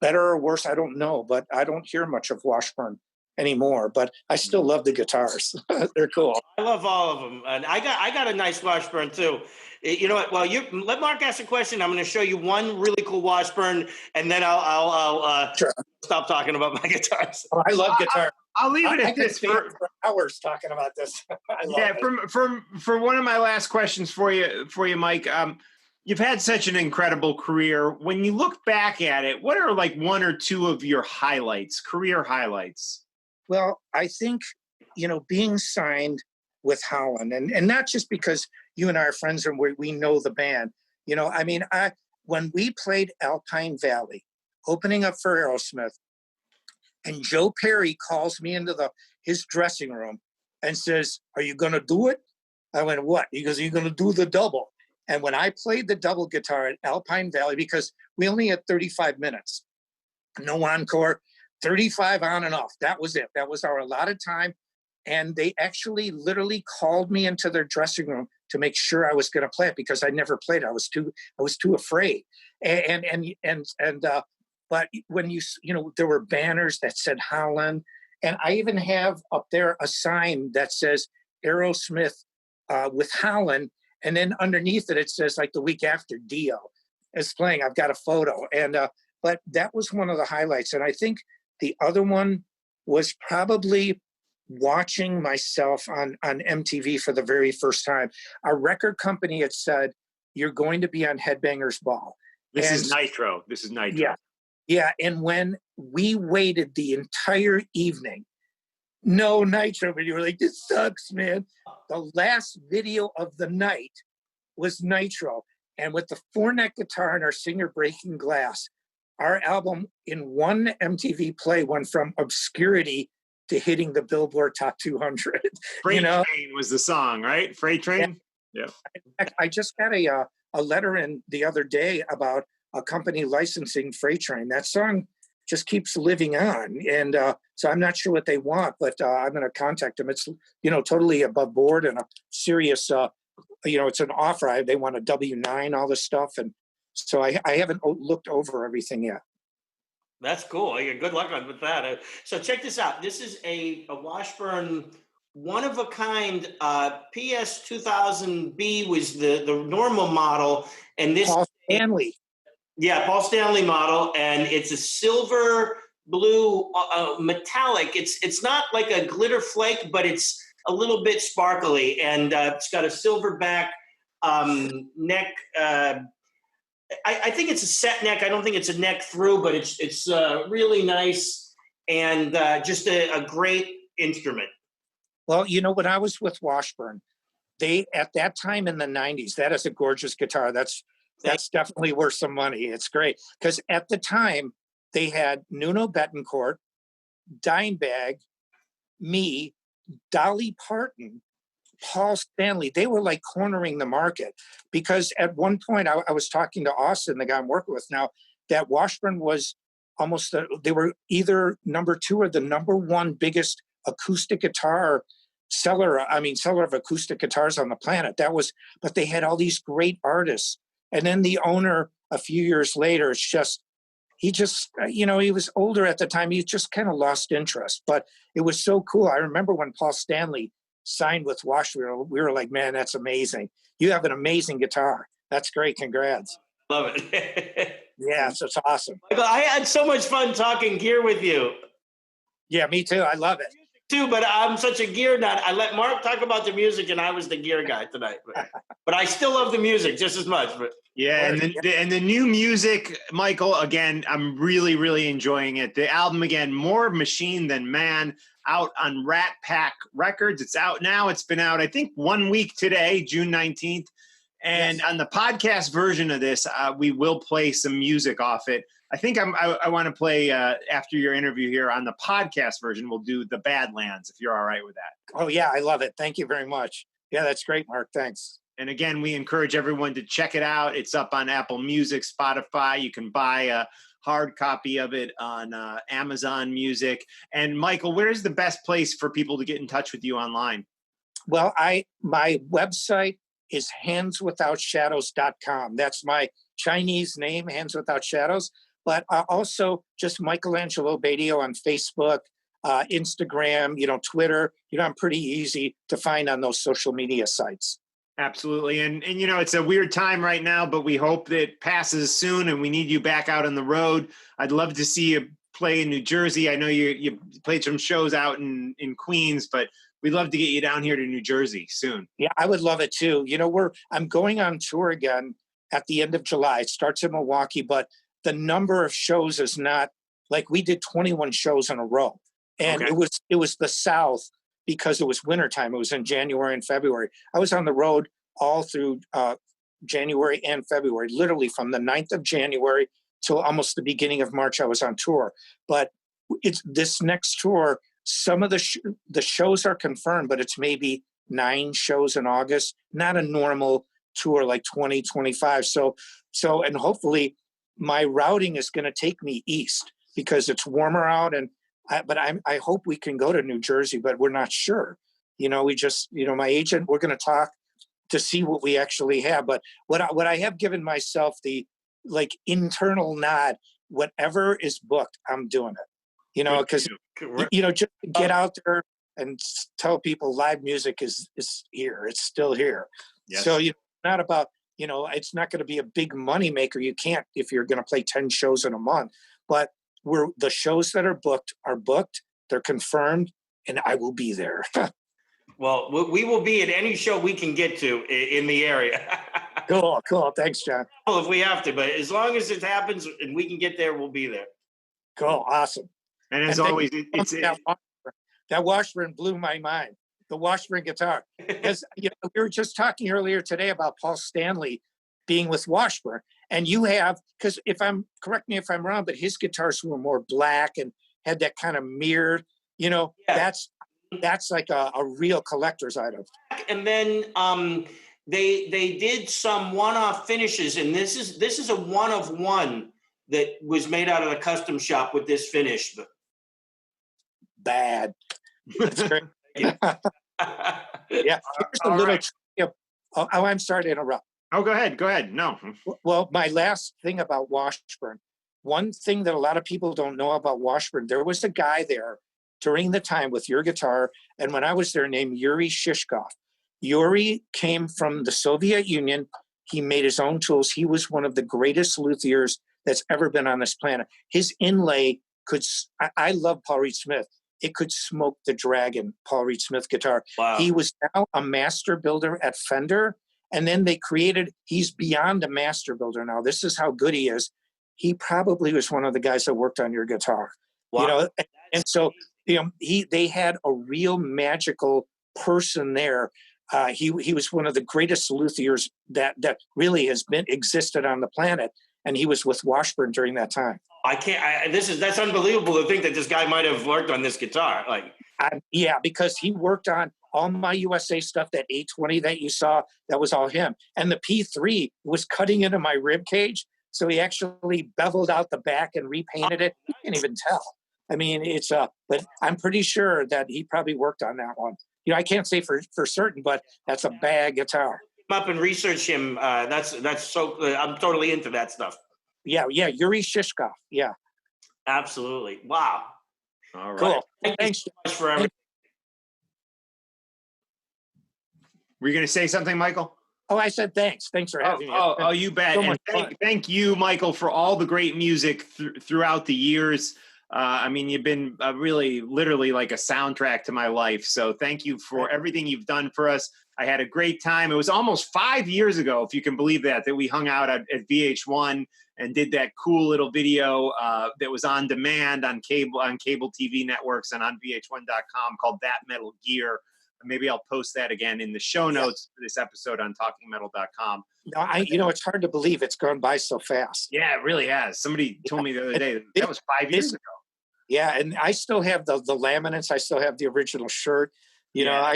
better or worse, I don't know, but I don't hear much of Washburn anymore, but I still love the guitars. They're cool. I love all of them. And I got a nice Washburn too. You know what? Well, you let Mark ask a question. I'm going to show you one really cool Washburn, and then I'll sure. Stop talking about my guitars. Oh, I love guitar. I'll leave it at this for hours talking about this. For one of my last questions for you, Mike. You've had such an incredible career. When you look back at it, what are like one or two of your career highlights? Well, I think, being signed with Holland, and not just because you and I are friends and we know the band, when we played Alpine Valley, opening up for Aerosmith, and Joe Perry calls me into his dressing room and says, "Are you going to do it?" I went, "What?" He goes, "Are you going to do the double?" And when I played the double guitar at Alpine Valley, because we only had 35 minutes, no encore, 35 on and off. That was it. That was our allotted time. And they actually literally called me into their dressing room to make sure I was going to play it, because I never played. I was too afraid. But when there were banners that said Holland, and I even have up there a sign that says Aerosmith with Holland. And then underneath it says, like, the week after Dio is playing. I've got a photo. And but that was one of the highlights. And I think the other one was probably watching myself on MTV for the very first time. A record company had said, "You're going to be on Headbangers Ball." This is Nitro. Yeah. And when we waited the entire evening, no Nitro, but you were like, "This sucks, man." The last video of the night was Nitro. And with the 4-neck guitar and our singer breaking glass, our album in one MTV play went from obscurity to hitting the Billboard Top 200. Freight Train was the song, right? Freight Train? Yeah. I just got a letter in the other day about a company licensing Freight Train. That song just keeps living on. And so I'm not sure what they want, but I'm going to contact them. It's, totally above board and a serious, it's an offer. They want a W-9, all this stuff. And so I haven't looked over everything yet. That's cool. Good luck with that. So check this out. This is a Washburn one of a kind. PS 2000B was the normal model. And this Paul Stanley. Yeah, Paul Stanley model, and it's a silver blue metallic. It's not like a glitter flake, but it's a little bit sparkly, and it's got a silver back neck. I think it's a set neck. I don't think it's a neck through, but it's really nice and just a great instrument. Well, when I was with Washburn, they at that time in the 90s, that is a gorgeous guitar. That's definitely worth some money. It's great. Because at the time, they had Nuno Bettencourt, Dimebag, me, Dolly Parton, Paul Stanley. They were like cornering the market. Because at one point, I was talking to Austin, the guy I'm working with now, that Washburn was almost, they were either number 2 or the number 1 biggest acoustic guitar seller of acoustic guitars on the planet. But they had all these great artists. And then the owner, a few years later, he was older at the time. He just kind of lost interest. But it was so cool. I remember when Paul Stanley signed with Washburn, we were like, man, that's amazing. You have an amazing guitar. That's great. Congrats. Love it. Yeah, so it's awesome. Michael, I had so much fun talking gear with you. Yeah, me too. I love it. Too, but I'm such a gear nut. I let Mark talk about the music, and I was the gear guy tonight. But I still love the music just as much. But yeah, and the new music, Michael. Again, I'm really, really enjoying it. The album again, More Machine Than Man, out on Rat Pack Records. It's out now. It's been out, I think, 1 week today, June 19th. And yes, on the podcast version of this, we will play some music off it. I think I want to play after your interview here on the podcast version. We'll do the Badlands if you're all right with that. Oh yeah, I love it. Thank you very much. Yeah, that's great, Mark. Thanks. And again, we encourage everyone to check it out. It's up on Apple Music, Spotify. You can buy a hard copy of it on Amazon Music. And Michael, where's the best place for people to get in touch with you online? Well, my website is handswithoutshadows.com. That's my Chinese name, Hands Without Shadows. But also just Michael Angelo Batio on Facebook, Instagram, Twitter. I'm pretty easy to find on those social media sites. Absolutely. And it's a weird time right now, but we hope that it passes soon and we need you back out on the road. I'd love to see you play in New Jersey. I know you played some shows out in Queens, but we'd love to get you down here to New Jersey soon. Yeah, I would love it too. I'm going on tour again at the end of July. It starts in Milwaukee, but the number of shows is not like we did 21 shows in a row. And okay, it was the South because it was wintertime. It was in January and February. I was on the road all through January and February, literally from the 9th of January till almost the beginning of March, I was on tour. But it's this next tour, some of the shows are confirmed, but it's maybe 9 shows in August, not a normal tour like 20, 25. So, and hopefully my routing is going to take me east because it's warmer out. But I hope we can go to New Jersey, but we're not sure. We just, my agent, we're going to talk to see what we actually have. But what I have given myself the internal nod, whatever is booked, I'm doing it, because, just get out there and tell people live music is here. It's still here. Yes. So, not about, it's not going to be a big money maker. You can't, if you're going to play 10 shows in a month, but the shows that are booked, they're confirmed, and I will be there. Well, we will be at any show we can get to in the area. Cool. Thanks, John. Well, if we have to, but as long as it happens and we can get there, we'll be there. Cool. Awesome. And as always, that Washburn blew my mind. The Washburn guitar. Because we were just talking earlier today about Paul Stanley being with Washburn. And you have, because correct me if I'm wrong, but his guitars were more black and had that kind of mirrored, yeah. That's like a real collector's item. And then they did some one-off finishes, and this is a one of one that was made out of the custom shop with this finish. Bad. That's great. Yeah. Here's a little. Right. I'm sorry to interrupt. Oh, go ahead. No. Well, my last thing about Washburn. One thing that a lot of people don't know about Washburn, there was a guy there during the time with your guitar, and when I was there, named Yuri Shishkov. Yuri came from the Soviet Union. He made his own tools. He was one of the greatest luthiers that's ever been on this planet. His inlay could. I love Paul Reed Smith. It could smoke the dragon, Paul Reed Smith guitar. Wow. He was now a master builder at Fender. And then he's beyond a master builder now. This is how good he is. He probably was one of the guys that worked on your guitar. Wow. And so, they had a real magical person there. He was one of the greatest luthiers that really existed on the planet. And he was with Washburn during that time. That's unbelievable to think that this guy might have worked on this guitar. Yeah, because he worked on all my USA stuff. That 820 that you saw, that was all him. And the P3 was cutting into my rib cage, so he actually beveled out the back and repainted it. You can't even tell. I mean, but I'm pretty sure that he probably worked on that one. I can't say for certain, but that's a bad guitar. Up and research him. That's so. I'm totally into that stuff. Yeah. Yuri Shishkov. Yeah. Absolutely. Wow. All right. Cool. Thanks so much for everything. Were you going to say something, Michael? Oh, I said thanks. Thanks for having me. Oh, you bet. So And much fun. thank you, Michael, for all the great music throughout the years. I mean, you've been really, literally like a soundtrack to my life. So thank you for everything you've done for us. I had a great time. It was almost 5 years ago, if you can believe that we hung out at VH1 and did that cool little video that was on demand on cable TV networks and on VH1.com called That Metal Gear. Maybe I'll post that again in the show notes for this episode on talkingmetal.com. No, it's hard to believe it's gone by so fast. Yeah, it really has. Somebody told me the other day that was 5 years ago. Yeah, and I still have the laminates. I still have the original shirt. You know,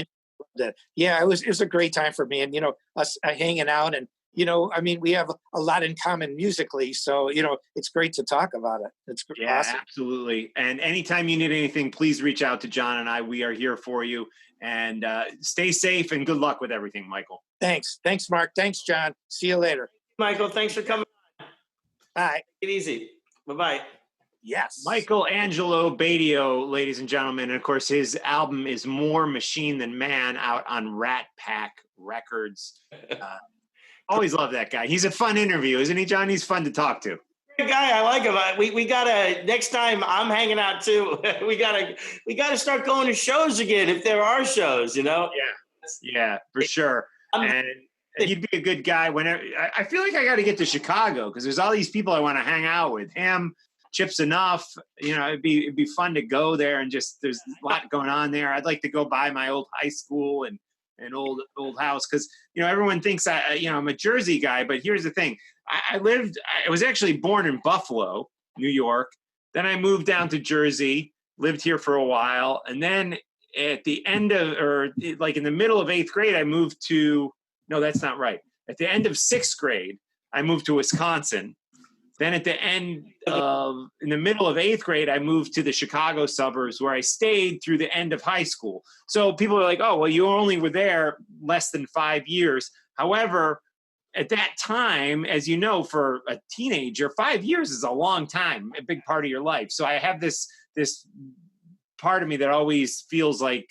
it was a great time for me. And, us hanging out and, I mean, we have a lot in common musically. So, it's great to talk about it. It's awesome. Absolutely. And anytime you need anything, please reach out to John and I. We are here for you. And stay safe and good luck with everything, Michael. Thanks. Thanks, Mark. Thanks, John. See you later. Michael, thanks for coming. Bye. Take it easy. Bye-bye. Yes. Michael Angelo Batio, ladies and gentlemen. And of course, his album is More Machine Than Man, out on Rat Pack Records. Always love that guy. He's a fun interview, isn't he, John? He's fun to talk to. Good guy. I like him. We gotta, next time I'm hanging out too. we gotta start going to shows again if there are shows, Yeah, for sure. And he'd be a good guy. Whenever I feel like I got to get to Chicago because there's all these people I want to hang out with. Him, Chips Enough. It'd be fun to go there and just there's a lot going on there. I'd like to go by my old high school and an old house because everyone thinks I'm a Jersey guy, but here's the thing. I was actually born in Buffalo, New York. Then I moved down to Jersey, lived here for a while. And then at the end in the middle of 8th grade, I moved to, no, that's not right. At the end of 6th grade, I moved to Wisconsin. Then at the in the middle of 8th grade, I moved to the Chicago suburbs where I stayed through the end of high school. So people are like, oh, well, you only were there less than 5 years. However, at that time, as you know, for a teenager, 5 years is a long time, a big part of your life. So I have this part of me that always feels like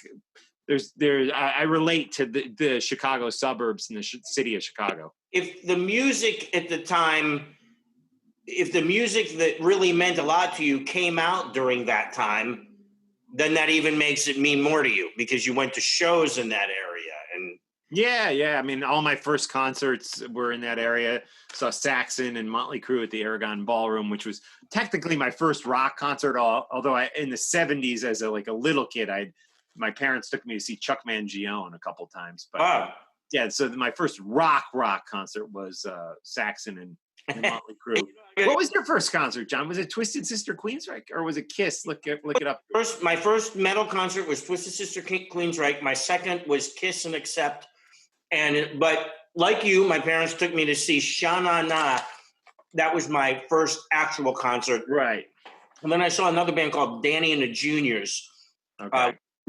I relate to the Chicago suburbs and the city of Chicago. If the music at the time, if the music that really meant a lot to you came out during that time, then that even makes it mean more to you because you went to shows in that area. And yeah. I mean, all my first concerts were in that area. Saw Saxon and Motley Crue at the Aragon Ballroom, which was technically my first rock concert. Although in the 70s, as a little kid, my parents took me to see Chuck Mangione a couple times. But so my first rock concert was Saxon and Motley Crue. What was your first concert, John? Was it Twisted Sister Queensryche or was it Kiss? Look it up. My first metal concert was Twisted Sister Queensryche. My second was Kiss and Accept. But like you, my parents took me to see Sha Na Na. That was my first actual concert. Right. And then I saw another band called Danny and the Juniors,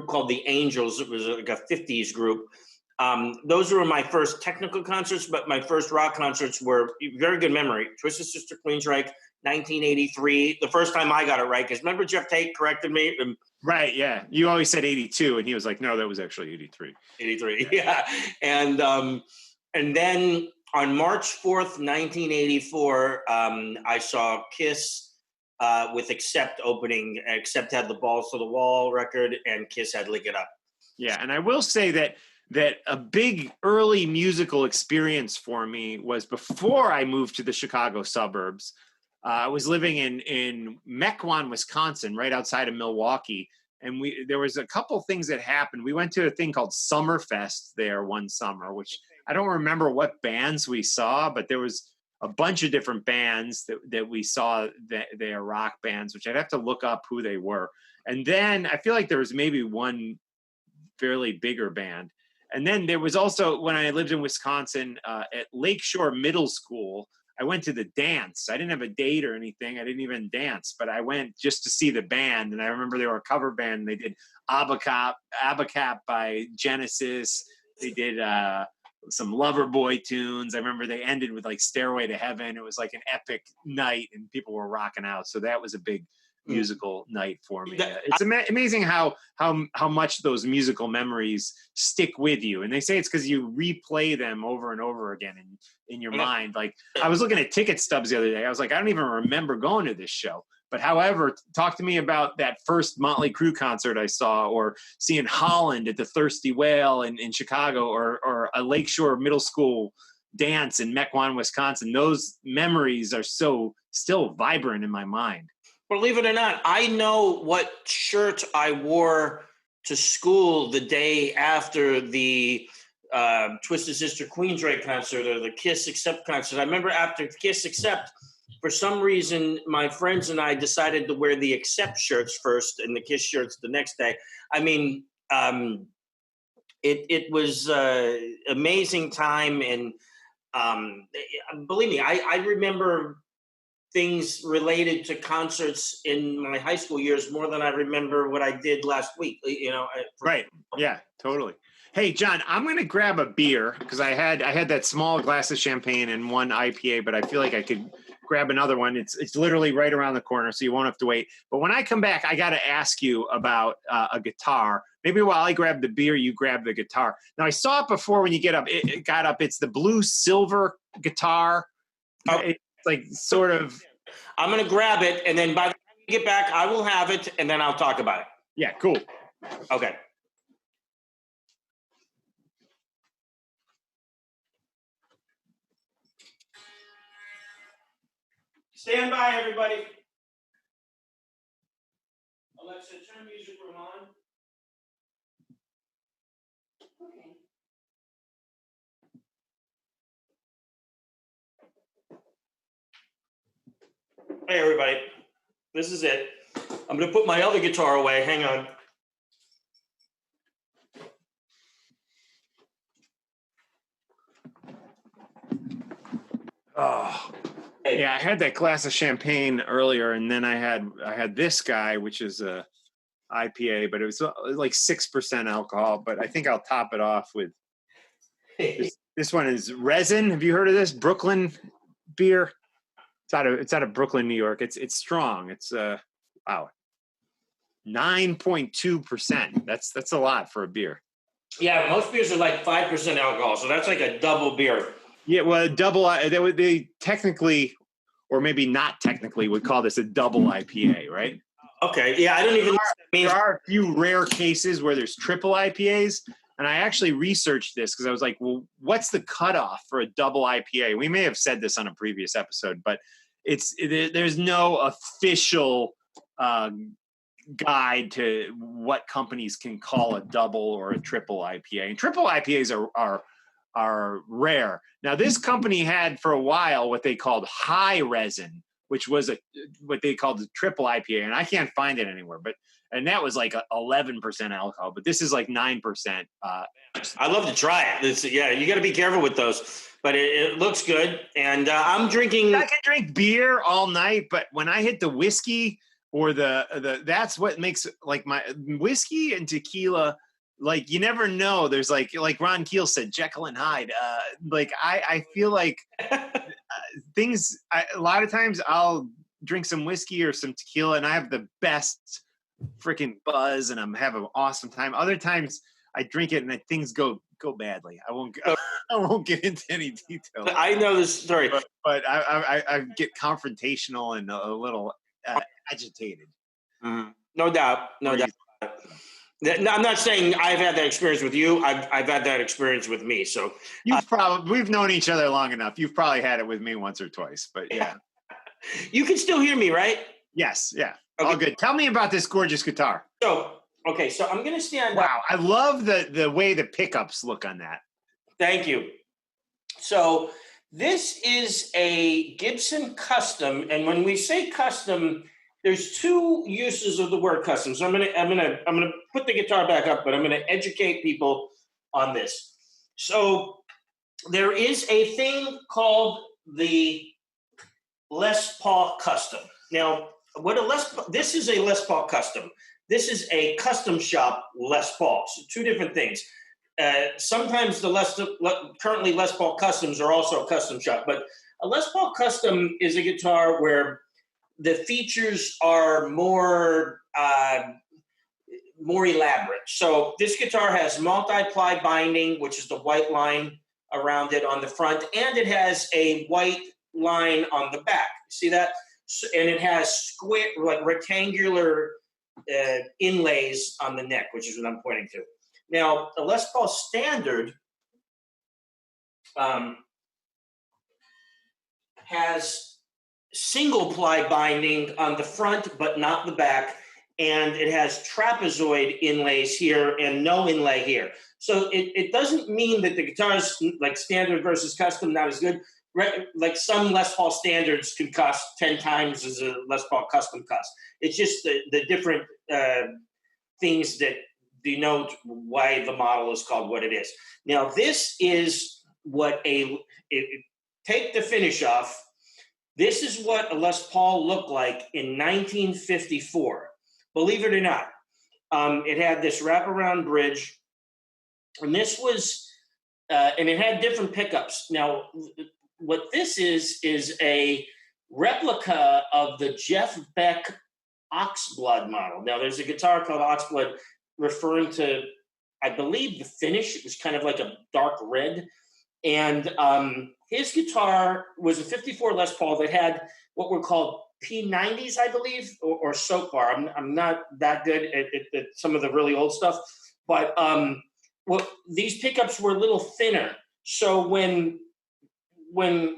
called The Angels. It was like a 50s group. Those were my first technical concerts, but my first rock concerts were very good memory. Twisted Sister Queensryche, 1983. The first time I got it right, because remember Jeff Tate corrected me? Right, yeah. You always said 82, and he was like, no, that was actually 83. 83, yeah. And then on March 4th, 1984, I saw Kiss with Accept opening. Accept had the Balls to the Wall record, and Kiss had Lick It Up. Yeah, and I will say that a big early musical experience for me was before I moved to the Chicago suburbs. I was living in Mequon, Wisconsin, right outside of Milwaukee. And there was a couple things that happened. We went to a thing called Summerfest there one summer, which I don't remember what bands we saw, but there was a bunch of different bands that we saw that they are rock bands, which I'd have to look up who they were. And then I feel like there was maybe one fairly bigger band. And then there was also, when I lived in Wisconsin, at Lakeshore Middle School, I went to the dance. I didn't have a date or anything. I didn't even dance, but I went just to see the band. And I remember they were a cover band. They did Abacap by Genesis. They did some Loverboy tunes. I remember they ended with like Stairway to Heaven. It was like an epic night and people were rocking out. So that was a big musical night for me. It's amazing how much those musical memories stick with you. And they say it's because you replay them over and over again in your mind. Like I was looking at ticket stubs the other day. I was like, I don't even remember going to this show. But however, talk to me about that first Motley Crue concert I saw, or seeing Holland at the Thirsty Whale in Chicago, or a Lakeshore Middle School dance in Mequon, Wisconsin. Those memories are so still vibrant in my mind. Believe it or not, I know what shirt I wore to school the day after the Twisted Sister Queensrÿche concert or the Kiss Accept concert. I remember after Kiss Accept, for some reason, my friends and I decided to wear the Accept shirts first and the Kiss shirts the next day. I mean, it was amazing time. And believe me, I remember things related to concerts in my high school years more than I remember what I did last week. Right. Yeah, totally. Hey, John, I'm going to grab a beer because I had that small glass of champagne and one IPA, but I feel like I could grab another one. It's literally right around the corner, so you won't have to wait. But when I come back, I got to ask you about a guitar. Maybe while I grab the beer, you grab the guitar. Now, I saw it before when you get up. It got up. It's the blue silver guitar. Oh. It's like sort of. I'm going to grab it, and then by the time you get back, I will have it, and then I'll talk about it. Yeah, cool. Okay. Stand by, everybody. Alexa, turn music room on. Okay. Hey, everybody. This is it. I'm going to put my other guitar away. Hang on. Oh. Yeah, I had that glass of champagne earlier, and then I had this guy, which is a IPA, but it was like 6% alcohol. But I think I'll top it off with this one is Resin. Have you heard of this Brooklyn beer? It's out of Brooklyn, New York. It's strong. It's wow, 9.2%. That's a lot for a beer. Yeah, most beers are like 5% alcohol, so that's like a double beer. Yeah, well, double. They technically, or maybe not technically, would call this a double IPA, right? Okay. Yeah, I don't even. There are a few rare cases where there's triple IPAs, and I actually researched this because I was like, well, what's the cutoff for a double IPA? We may have said this on a previous episode, but there's no official guide to what companies can call a double or a triple IPA. And triple IPAs are rare. Now, this company had for a while what they called high resin, which was what they called the triple IPA, and I can't find it anywhere. And that was like 11% alcohol, but this is like 9%. I'd love to try it. Yeah, you got to be careful with those, but it looks good. And I'm drinking. I can drink beer all night, but when I hit the whiskey or the that's what makes like my whiskey and tequila. Like you never know. There's like Ron Keel said, Jekyll and Hyde. I feel like things. A lot of times I'll drink some whiskey or some tequila, and I have the best freaking buzz, and I'm having an awesome time. Other times I drink it, and things go badly. I won't get into any detail. I know this story, but I get confrontational and a little agitated. Mm-hmm. No doubt. No, I'm not saying I've had that experience with you. I've had that experience with me. So we've known each other long enough. You've probably had it with me once or twice, but yeah. You can still hear me, right? Yes. Yeah. Okay. All good. Tell me about this gorgeous guitar. So I'm going to stand up. Wow. I love the way the pickups look on that. Thank you. So this is a Gibson Custom. And when we say custom, there's two uses of the word custom. So I'm gonna put the guitar back up, but I'm gonna educate people on this. So there is a thing called the Les Paul Custom. Now, this is a Les Paul Custom. This is a custom shop Les Paul. So two different things. Sometimes currently Les Paul Customs are also a custom shop, but a Les Paul Custom is a guitar where the features are more elaborate. So this guitar has multi-ply binding, which is the white line around it on the front, and it has a white line on the back. See that? So, and it has square, like rectangular inlays on the neck, which is what I'm pointing to. Now, the Les Paul Standard has single ply binding on the front, but not the back. And it has trapezoid inlays here and no inlay here. So it doesn't mean that the guitars, like standard versus custom, not as good. Like some Les Paul standards can cost 10 times as a Les Paul custom cost. It's just the different things that denote why the model is called what it is. Now, this is what take the finish off. This is what a Les Paul looked like in 1954. Believe it or not. It had this wraparound bridge, and this was, and it had different pickups. Now, what this is a replica of the Jeff Beck Oxblood model. Now, there's a guitar called Oxblood referring to, I believe, the finish. It was kind of like a dark red. And his guitar was a 54 Les Paul that had what were called P90s, I believe, or soap bar. I'm not that good at some of the really old stuff, but these pickups were a little thinner. So when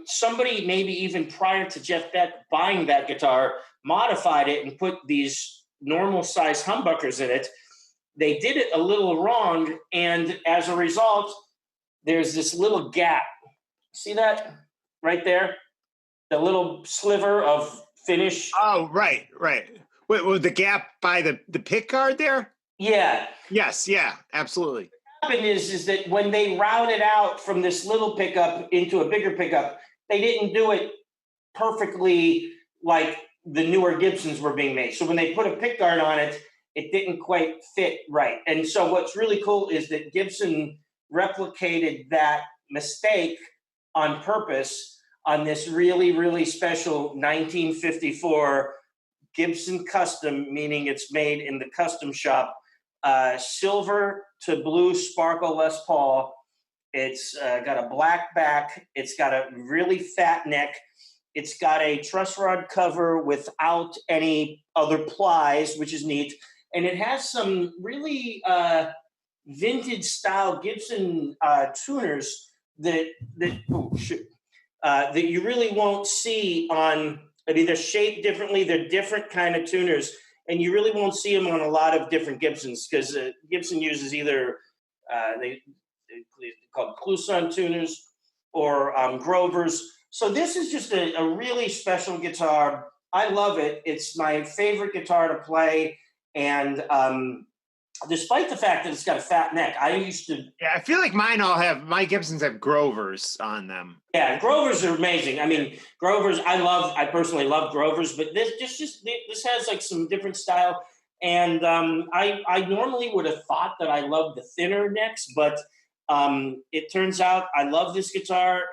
somebody, maybe even prior to Jeff Beck buying that guitar, modified it and put these normal size humbuckers in it, they did it a little wrong, and as a result, there's this little gap. See that right there? The little sliver of finish. Oh, right. Wait, was the gap by the pick guard there? Yeah. Yes, yeah, absolutely. What happened is that when they routed out from this little pickup into a bigger pickup, they didn't do it perfectly like the newer Gibsons were being made. So when they put a pick guard on it, it didn't quite fit right. And so what's really cool is that Gibson replicated that mistake on purpose on this really, really special 1954 Gibson Custom, meaning it's made in the custom shop, silver to blue sparkle Les Paul. It's got a black back. It's got a really fat neck. It's got a truss rod cover without any other plies, which is neat. And it has some really vintage style Gibson tuners that you really won't see on. I mean, they're shaped differently. They're different kind of tuners, and you really won't see them on a lot of different Gibsons because Gibson uses either they called Clouson tuners or Grovers. So this is just a really special guitar. I love it. It's my favorite guitar to play, and despite the fact that it's got a fat neck, I feel like my Gibsons have Grovers on them. Yeah, Grovers are amazing. I mean, Grovers, I personally love Grovers, but this has like some different style. And I normally would have thought that I loved the thinner necks, but it turns out I love this guitar.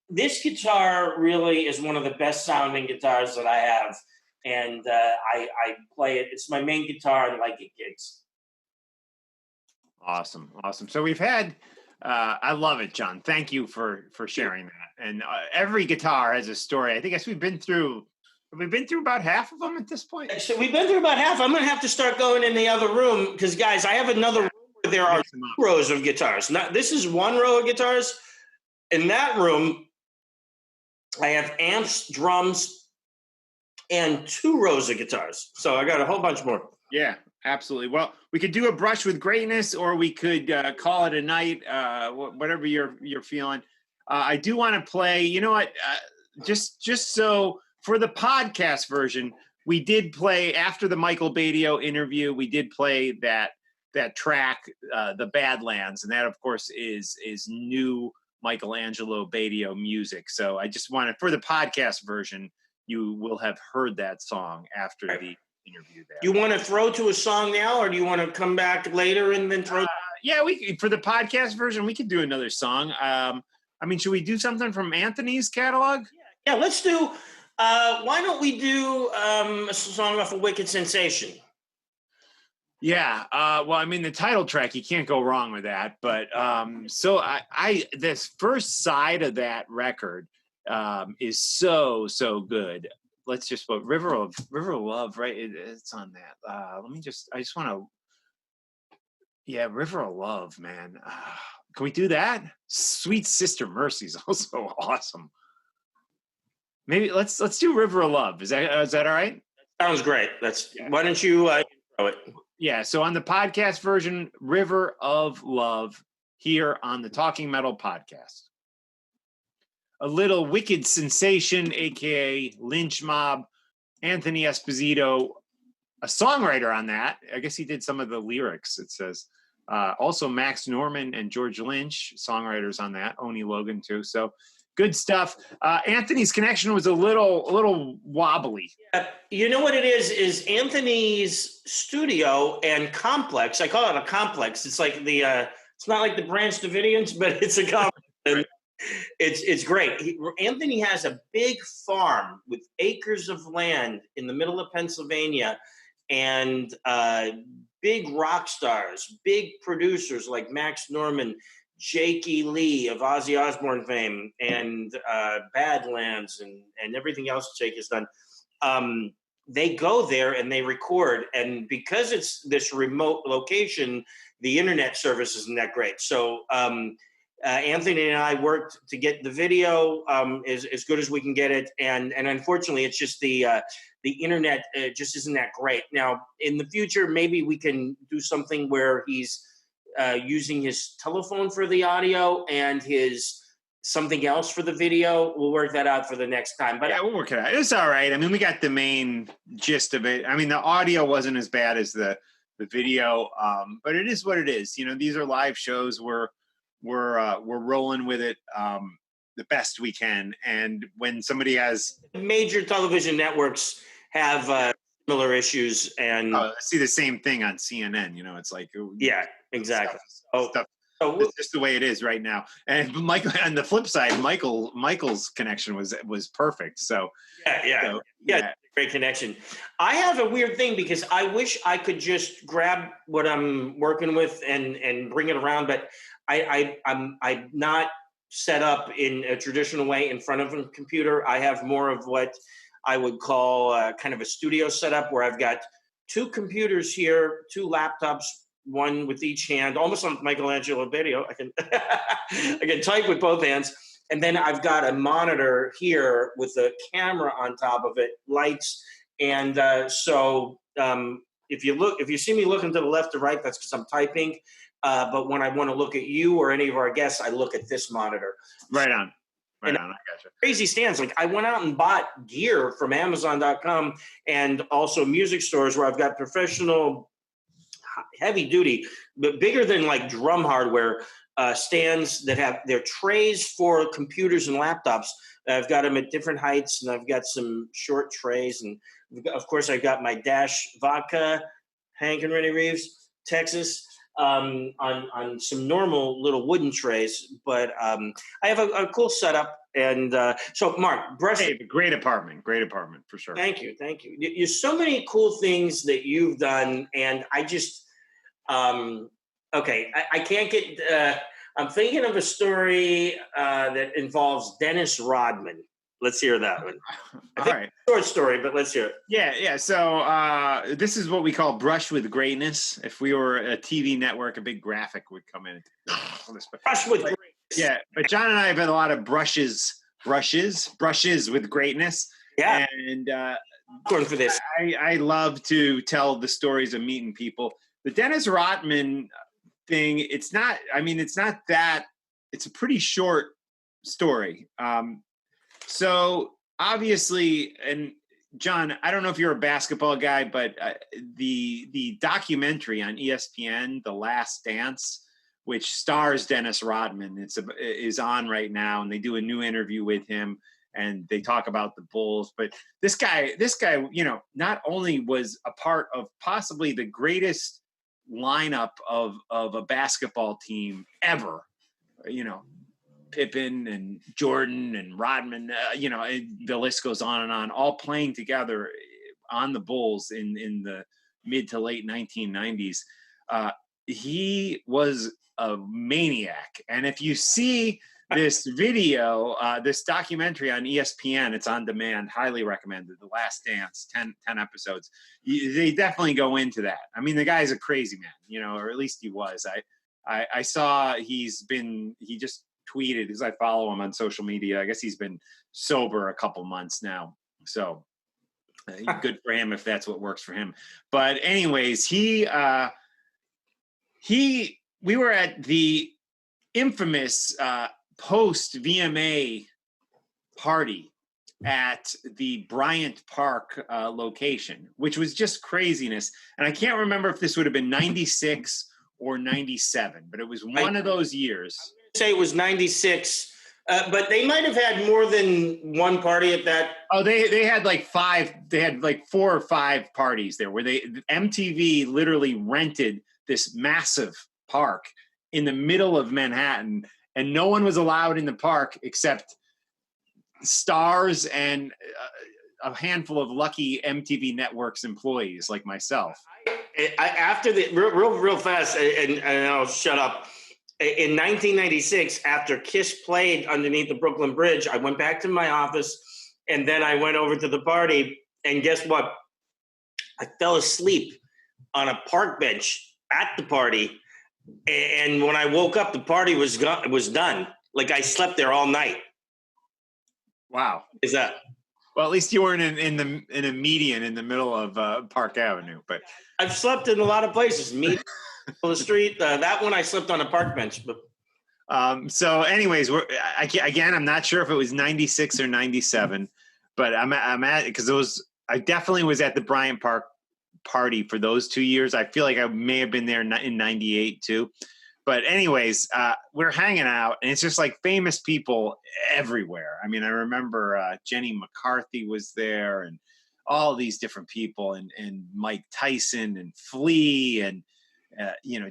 This guitar really is one of the best sounding guitars that I have. And I play it. It's my main guitar and like it gigs. Awesome. So we've had, I love it, John. Thank you for sharing that. And every guitar has a story. I guess we've been through about half of them at this point. So we've been through about half. I'm going to have to start going in the other room because, guys, I have another room where there are 2 rows of guitars. This is 1 row of guitars. In that room, I have amps, drums, and 2 rows of guitars. So I got a whole bunch more. Yeah, absolutely. Well, we could do a brush with greatness, or we could call it a night, whatever you're feeling. I do want to play, you know what, just so for the podcast version, we did play, after the Michael Batio interview, we did play that track, the Badlands, and that, of course, is new Michael Angelo Batio music. So I just wanted, for the podcast version, you will have heard that song after the interview there. You want to throw to a song now, or do you want to come back later and then throw? Yeah, for the podcast version, we could do another song. I mean, should we do something from Anthony's catalog? Yeah, let's do. Why don't we do a song off of Wicked Sensation? Yeah, well, I mean, the title track, you can't go wrong with that. But so this first side of that record is so good. Let's just put River of Love, right? It's on that. I just want to, yeah, River of Love, man. Can we do that? Sweet Sister Mercy is also awesome. Maybe let's do River of Love. Is that all right? Sounds great. Why don't you intro it? Yeah, so on the podcast version, River of Love, here on the Talking Metal podcast. A little Wicked Sensation, a.k.a. Lynch Mob, Anthony Esposito, a songwriter on that. I guess he did some of the lyrics, it says. Also Max Norman and George Lynch, songwriters on that. Oni Logan, too. So good stuff. Anthony's connection was a little wobbly. You know what it is Anthony's studio and complex. I call it a complex. It's like it's not like the Branch Davidians, but it's a complex. Right. It's great. Anthony has a big farm with acres of land in the middle of Pennsylvania, and big rock stars, big producers like Max Norman, Jakey Lee of Ozzy Osbourne fame, and Badlands, and everything else Jake has done. They go there and they record, and because it's this remote location, the internet service isn't that great. So Anthony and I worked to get the video as good as we can get it, and unfortunately, it's just the internet just isn't that great. Now, in the future, maybe we can do something where he's using his telephone for the audio and his something else for the video. We'll work that out for the next time. But yeah, we'll work it out. It's all right. I mean, we got the main gist of it. I mean, the audio wasn't as bad as the video, but it is what it is. You know, these are live shows. We're rolling with it the best we can. And when somebody has major television networks have similar issues, and I see the same thing on CNN. You know, it's like yeah, exactly. Stuff. It's just the way it is right now. And Michael, on the flip side, Michael's connection was perfect. So yeah, great connection. I have a weird thing because I wish I could just grab what I'm working with and bring it around, but I'm not set up in a traditional way in front of a computer. I have more of what I would call kind of a studio setup, where I've got two computers here, two laptops, one with each hand, almost like Michael Angelo Batio. I can type with both hands. And then I've got a monitor here with a camera on top of it, lights. And so if you see me looking to the left or right, that's because I'm typing. But when I want to look at you or any of our guests, I look at this monitor. Right on. I gotcha. Crazy stands. Like I went out and bought gear from Amazon.com and also music stores where I've got professional heavy duty, but bigger than like drum hardware stands that have their trays for computers and laptops. I've got them at different heights, and I've got some short trays, and of course I've got my Dash vodka, Hank and Rennie Reeves, Texas, on some normal little wooden trays. But I have a cool setup. And so, Mark, great apartment for sure. Thank you. There's so many cool things that you've done, and I just I can't get. I'm thinking of a story that involves Dennis Rodman. Let's hear that one. All right. Short story, but let's hear it. Yeah. So this is what we call brush with greatness. If we were a TV network, a big graphic would come in. Brush with greatness. Yeah, but John and I have had a lot of brushes with greatness. Yeah. And for this, I love to tell the stories of meeting people. The Dennis Rodman thing, it's not that. It's a pretty short story. So obviously, and John, I don't know if you're a basketball guy, but the documentary on ESPN, The Last Dance, which stars Dennis Rodman, is on right now, and they do a new interview with him, and they talk about the Bulls. But this guy, you know, not only was a part of possibly the greatest lineup of a basketball team ever, you know, Pippen and Jordan and Rodman, the list goes on and on, all playing together on the Bulls in the mid to late 1990s. He was a maniac. And if you see this video, this documentary on ESPN, it's on demand, highly recommended, The Last Dance, 10 episodes. They definitely go into that. I mean, the guy's a crazy man, or at least he was. I saw he just tweeted, because I follow him on social media. I guess he's been sober a couple months now. So good for him if that's what works for him. But anyways, we were at the infamous post VMA party at the Bryant Park location, which was just craziness. And I can't remember if this would have been 96 or 97, but it was one of those years. Say it was 96, but they might have had more than one party at that. Oh, they had like 5. They had like 4 or 5 parties there where MTV literally rented this massive park in the middle of Manhattan, and no one was allowed in the park except stars and a handful of lucky MTV Networks employees like myself. After the real fast, and I'll shut up. In 1996, after Kiss played underneath the Brooklyn Bridge, I went back to my office, and then I went over to the party, and guess what? I fell asleep on a park bench at the party, and when I woke up, the party was done. Like, I slept there all night. Wow. Is that? Well, at least you weren't in a median in the middle of Park Avenue. But I've slept in a lot of places. Median, on the street. That one I slept on a park bench. But so, anyways, I'm not sure if it was 96 or 97, but I'm at because I definitely was at the Bryant Park party for those 2 years. I feel like I may have been there in 98 too. But anyways, we're hanging out, and it's just like famous people everywhere. I mean, I remember Jenny McCarthy was there, and all these different people, and Mike Tyson and Flea, and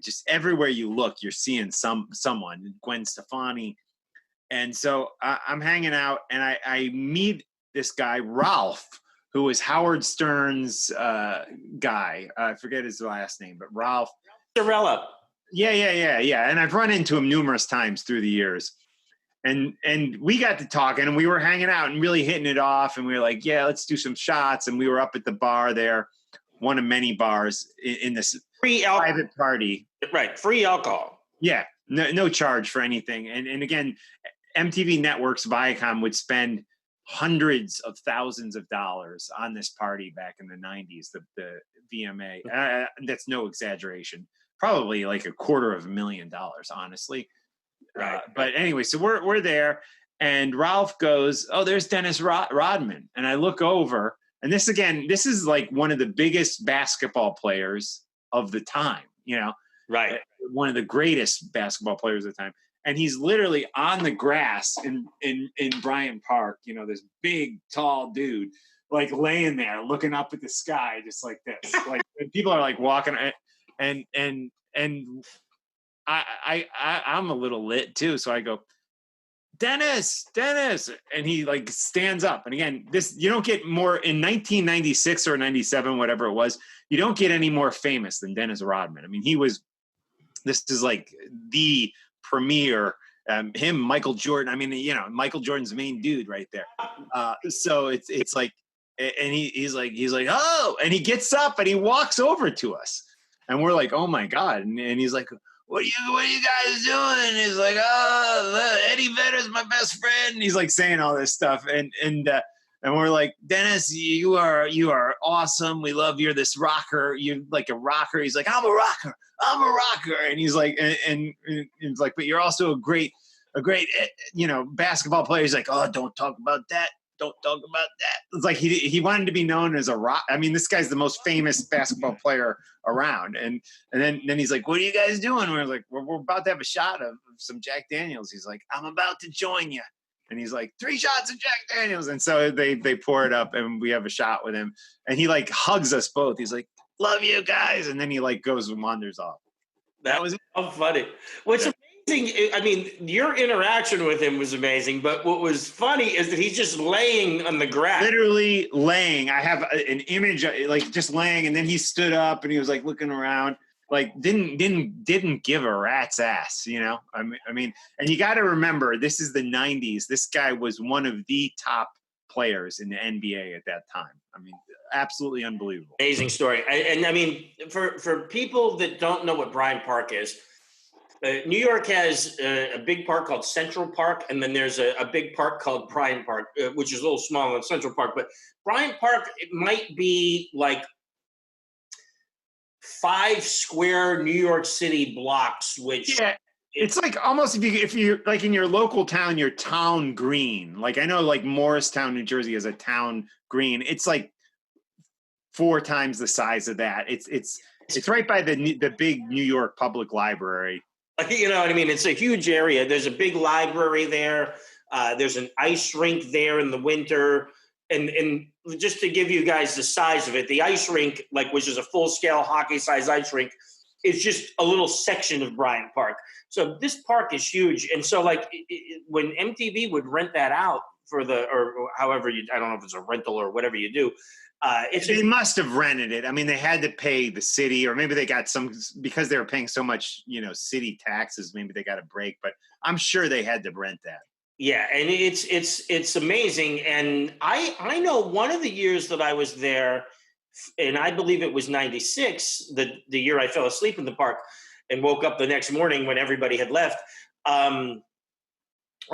just everywhere you look, you're seeing someone, Gwen Stefani. And so I'm hanging out, and I meet this guy, Ralph, who was Howard Stern's guy. I forget his last name, but Ralph. Cinderella. Yeah. And I've run into him numerous times through the years. And we got to talking, and we were hanging out and really hitting it off. And we were like, yeah, let's do some shots. And we were up at the bar there, one of many bars in this private party. Right. Free alcohol. Yeah. No charge for anything. And again, MTV Networks, Viacom would spend hundreds of thousands of dollars on this party back in the 90s, the VMA. That's no exaggeration. Probably like $250,000, honestly. Right. But anyway, so we're there, and Ralph goes, "Oh, there's Dennis Rodman." And I look over, and this is like one of the biggest basketball players of the time, Right. One of the greatest basketball players of the time. And he's literally on the grass in Bryant Park, this big, tall dude, like laying there looking up at the sky, just like this. Like people are like walking, and I'm a little lit too. So I go, Dennis. And he like stands up. And again, you don't get more in 1996 or 97, whatever it was. You don't get any more famous than Dennis Rodman. I mean, this is like the premier, him, Michael Jordan. I mean, Michael Jordan's main dude right there. So it's like, and he's like, oh, and he gets up and he walks over to us, and we're like, oh my God. And he's like, what are you guys doing? And he's like, oh, Eddie Vedder's my best friend. And he's like saying all this stuff. And we're like, Dennis, you are awesome. We love you're this rocker. You're like a rocker. He's like, I'm a rocker. And he's like, and he's like, but you're also a great, basketball player. He's like, oh, don't talk about that. It's like he wanted to be known as a rock. I mean, this guy's the most famous basketball player around. And then he's like, what are you guys doing? We're like, we're about to have a shot of some Jack Daniels. He's like, I'm about to join you. And he's like, 3 shots of Jack Daniels. And so they pour it up, and we have a shot with him. And he like hugs us both. He's like, love you guys. And then he like goes and wanders off. That was so funny. What's I mean, your interaction with him was amazing, but what was funny is that he's just laying on the grass. Literally laying. I have an image, like just laying, and then he stood up and he was like looking around, like didn't give a rat's ass, you know? I mean, and you got to remember, this is the 90s. This guy was one of the top players in the NBA at that time. I mean, absolutely unbelievable. Amazing story. And I mean, for people that don't know what Bryant Park is, New York has a big park called Central Park, and then there's a big park called Bryant Park, which is a little smaller than Central Park. But Bryant Park, it might be like 5 square New York City blocks, which it's like almost if you like in your local town, your town green. Like I know, like Morristown, New Jersey, has a town green. It's like 4 times the size of that. It's right by the big New York Public Library. You know what I mean? It's a huge area. There's a big library there. There's an ice rink there in the winter. And just to give you guys the size of it, the ice rink, like which is a full-scale hockey-sized ice rink, is just a little section of Bryant Park. So this park is huge. And so like when MTV would rent that out for or however I don't know if it's a rental or whatever you do, they must have rented it. I mean, they had to pay the city, or maybe they got because they were paying so much, city taxes. Maybe they got a break, but I'm sure they had to rent that. Yeah, and it's amazing. And I know one of the years that I was there, and I believe it was '96, the year I fell asleep in the park and woke up the next morning when everybody had left. I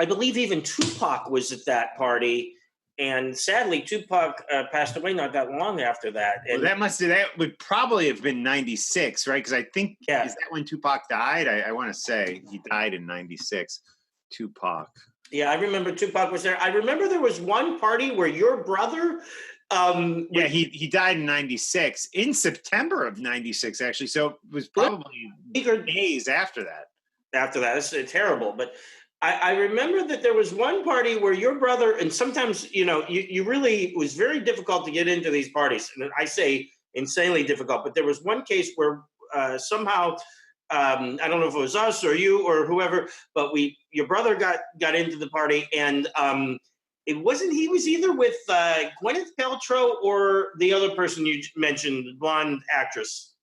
believe even Tupac was at that party. And sadly, Tupac passed away not that long after that. And that would probably have been '96, right? Because I think is that when Tupac died? I want to say he died in '96. Tupac. Yeah, I remember Tupac was there. I remember there was one party where your brother. He died in '96, in September of '96, actually. So it was probably days after that. After that, it's terrible, but. I remember that there was one party where your brother, and sometimes, you really, it was very difficult to get into these parties. And I say insanely difficult, but there was one case where somehow, I don't know if it was us or you or whoever, but your brother got into the party, and he was either with Gwyneth Paltrow or the other person you mentioned, the blonde actress.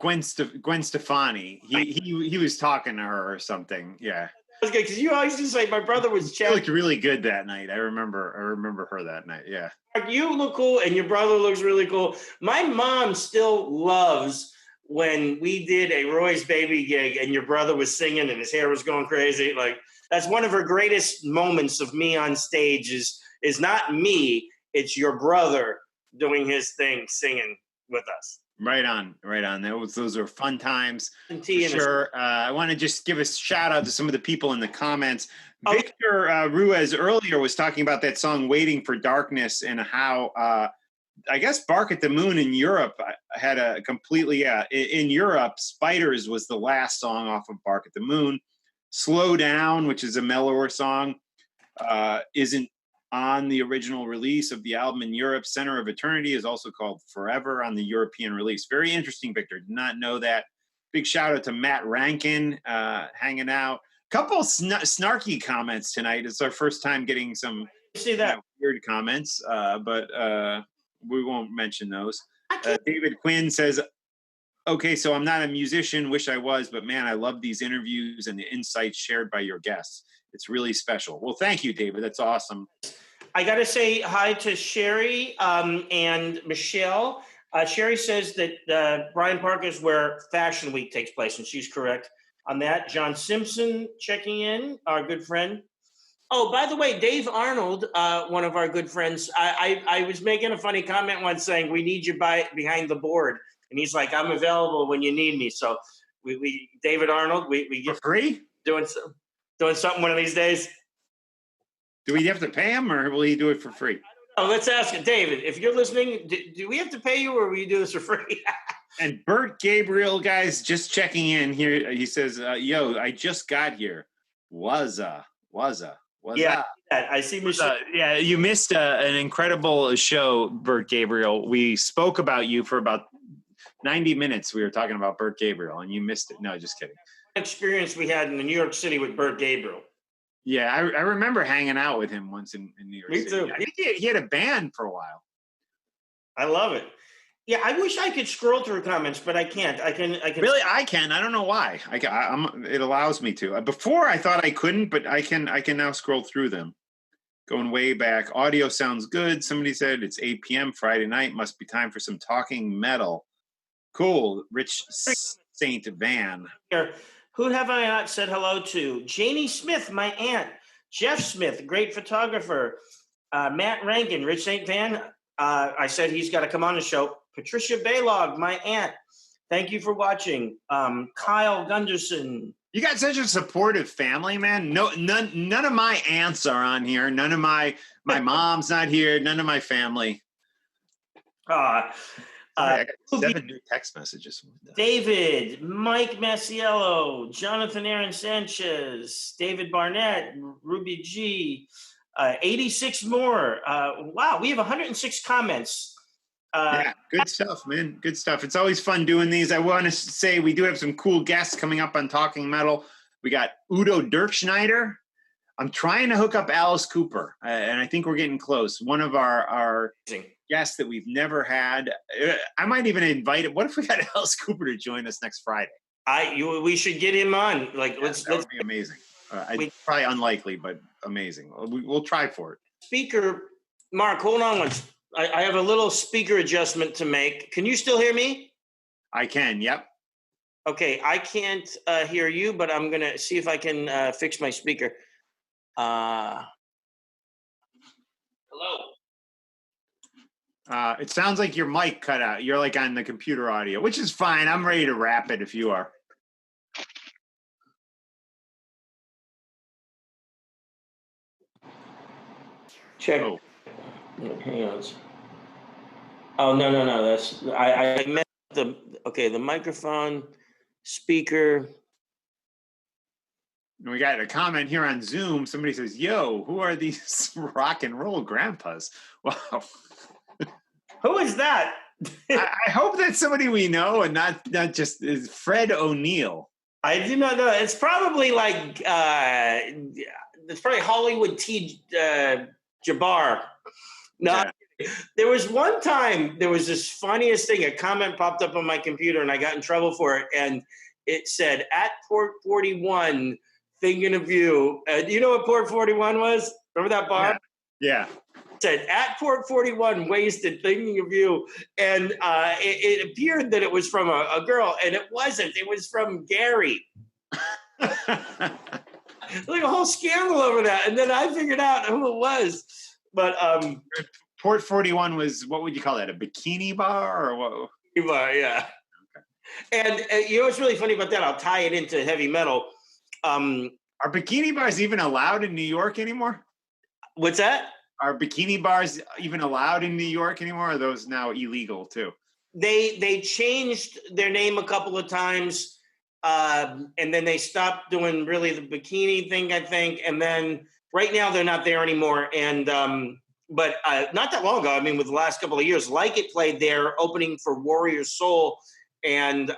Gwen Stefani. He was talking to her or something. Yeah. Because you always just say my brother was She looked really good that night. I remember her that night. Yeah. You look cool and your brother looks really cool. My mom still loves when we did a Roy's Baby gig and your brother was singing and his hair was going crazy. Like that's one of her greatest moments of me on stage is not me, it's your brother doing his thing, singing with us. Right on. Those are fun times. For sure. I want to just give a shout out to some of the people in the comments. Okay. Victor Ruiz earlier was talking about that song "Waiting for Darkness" and how I guess "Bark at the Moon" in Europe had a completely in Europe. "Spiders" was the last song off of "Bark at the Moon." "Slow Down," which is a mellower song, isn't on the original release of the album in Europe. "Center of Eternity" is also called "Forever" on the European release. Very interesting, Victor. Did not know that. Big shout out to Matt Rankin hanging out. Couple snarky comments tonight. It's our first time getting some weird comments, but we won't mention those. David Quinn says, "Okay, so I'm not a musician. Wish I was, but man, I love these interviews and the insights shared by your guests. It's really special." Well, thank you, David. That's awesome. I got to say hi to Sherry and Michelle. Sherry says that Bryant Park is where Fashion Week takes place, and she's correct on that. John Simpson checking in, our good friend. Oh, by the way, Dave Arnold, one of our good friends, I was making a funny comment once saying, "We need you behind the board." And he's like, "I'm available when you need me." So we David Arnold, we get for free? Doing something one of these days. Do we have to pay him, or will he do it for free? Oh, let's ask it, David. If you're listening, do we have to pay you, or will you do this for free? And Bert Gabriel, guys, just checking in here. He says, "Yo, I just got here. Wazza. Yeah, I see Michelle. Yeah, you missed an incredible show, Bert Gabriel. We spoke about you for about 90 minutes. We were talking about Bert Gabriel, and you missed it. No, just kidding. experience we had in New York City with Burt Gabriel. Yeah, I remember hanging out with him once in New York City. Too. I think he had a band for a while. I love it. Yeah, I wish I could scroll through comments, but I can't. I can. Really, I can. I don't know why. It allows me to. Before I thought I couldn't, but I can now scroll through them. Going way back. Audio sounds good. Somebody said it's 8 p.m. Friday night. Must be time for some talking metal. Cool. Rich Saint Van. Here, who have I not said hello to? Janie Smith, my aunt. Jeff Smith, great photographer. Matt Rankin, Rich Saint Van. I said he's got to come on the show. Patricia Baylog, my aunt. Thank you for watching. Kyle Gunderson. You got such a supportive family, man. None of my aunts are on here. None of my mom's not here. None of my family. I got 7 new text messages. David, Mike Masiello, Jonathan Aaron Sanchez, David Barnett, Ruby G, 86 more. Wow, we have 106 comments. Yeah, good stuff, man. Good stuff. It's always fun doing these. I want to say we do have some cool guests coming up on Talking Metal. We got Udo Dirkschneider. I'm trying to hook up Alice Cooper, and I think we're getting close. One of our guests that we've never had. I might even invite it. What if we got Alice Cooper to join us next Friday? We should get him on. Like, that would be amazing. Probably unlikely, but amazing. We'll try for it. Speaker, Mark, hold on once. I have a little speaker adjustment to make. Can you still hear me? I can, yep. Okay, I can't hear you, but I'm going to see if I can fix my speaker. Hello? It sounds like your mic cut out. You're like on the computer audio, which is fine. I'm ready to wrap it if you are. Check. Oh. Hang on. Oh, no. That's I meant the microphone, speaker. We got a comment here on Zoom. Somebody says, "Yo, who are these rock and roll grandpas?" Wow. Who is that? I hope that's somebody we know and not just is Fred O'Neill. I do not know. It's probably like it's probably Hollywood T. Jabbar. No, yeah. There was one time, there was this funniest thing. A comment popped up on my computer and I got in trouble for it. And it said, at Port 41, thinking of you. Do you know what Port 41 was? Remember that bar? Yeah. It said, at Port 41, wasted, thinking of you. And it appeared that it was from a girl, and it wasn't. It was from Gary. Like a whole scandal over that. And then I figured out who it was. But Port 41 was, what would you call that? A bikini bar or what? Bikini bar, yeah. Okay. And you know what's really funny about that? I'll tie it into heavy metal. Are bikini bars even allowed in New York anymore? What's that? Are bikini bars even allowed in New York anymore? Or are those now illegal too? They changed their name a couple of times, and then they stopped doing really the bikini thing, I think. And then right now they're not there anymore. And but not that long ago, I mean, with the last couple of years, Like It played there, opening for Warrior Soul. And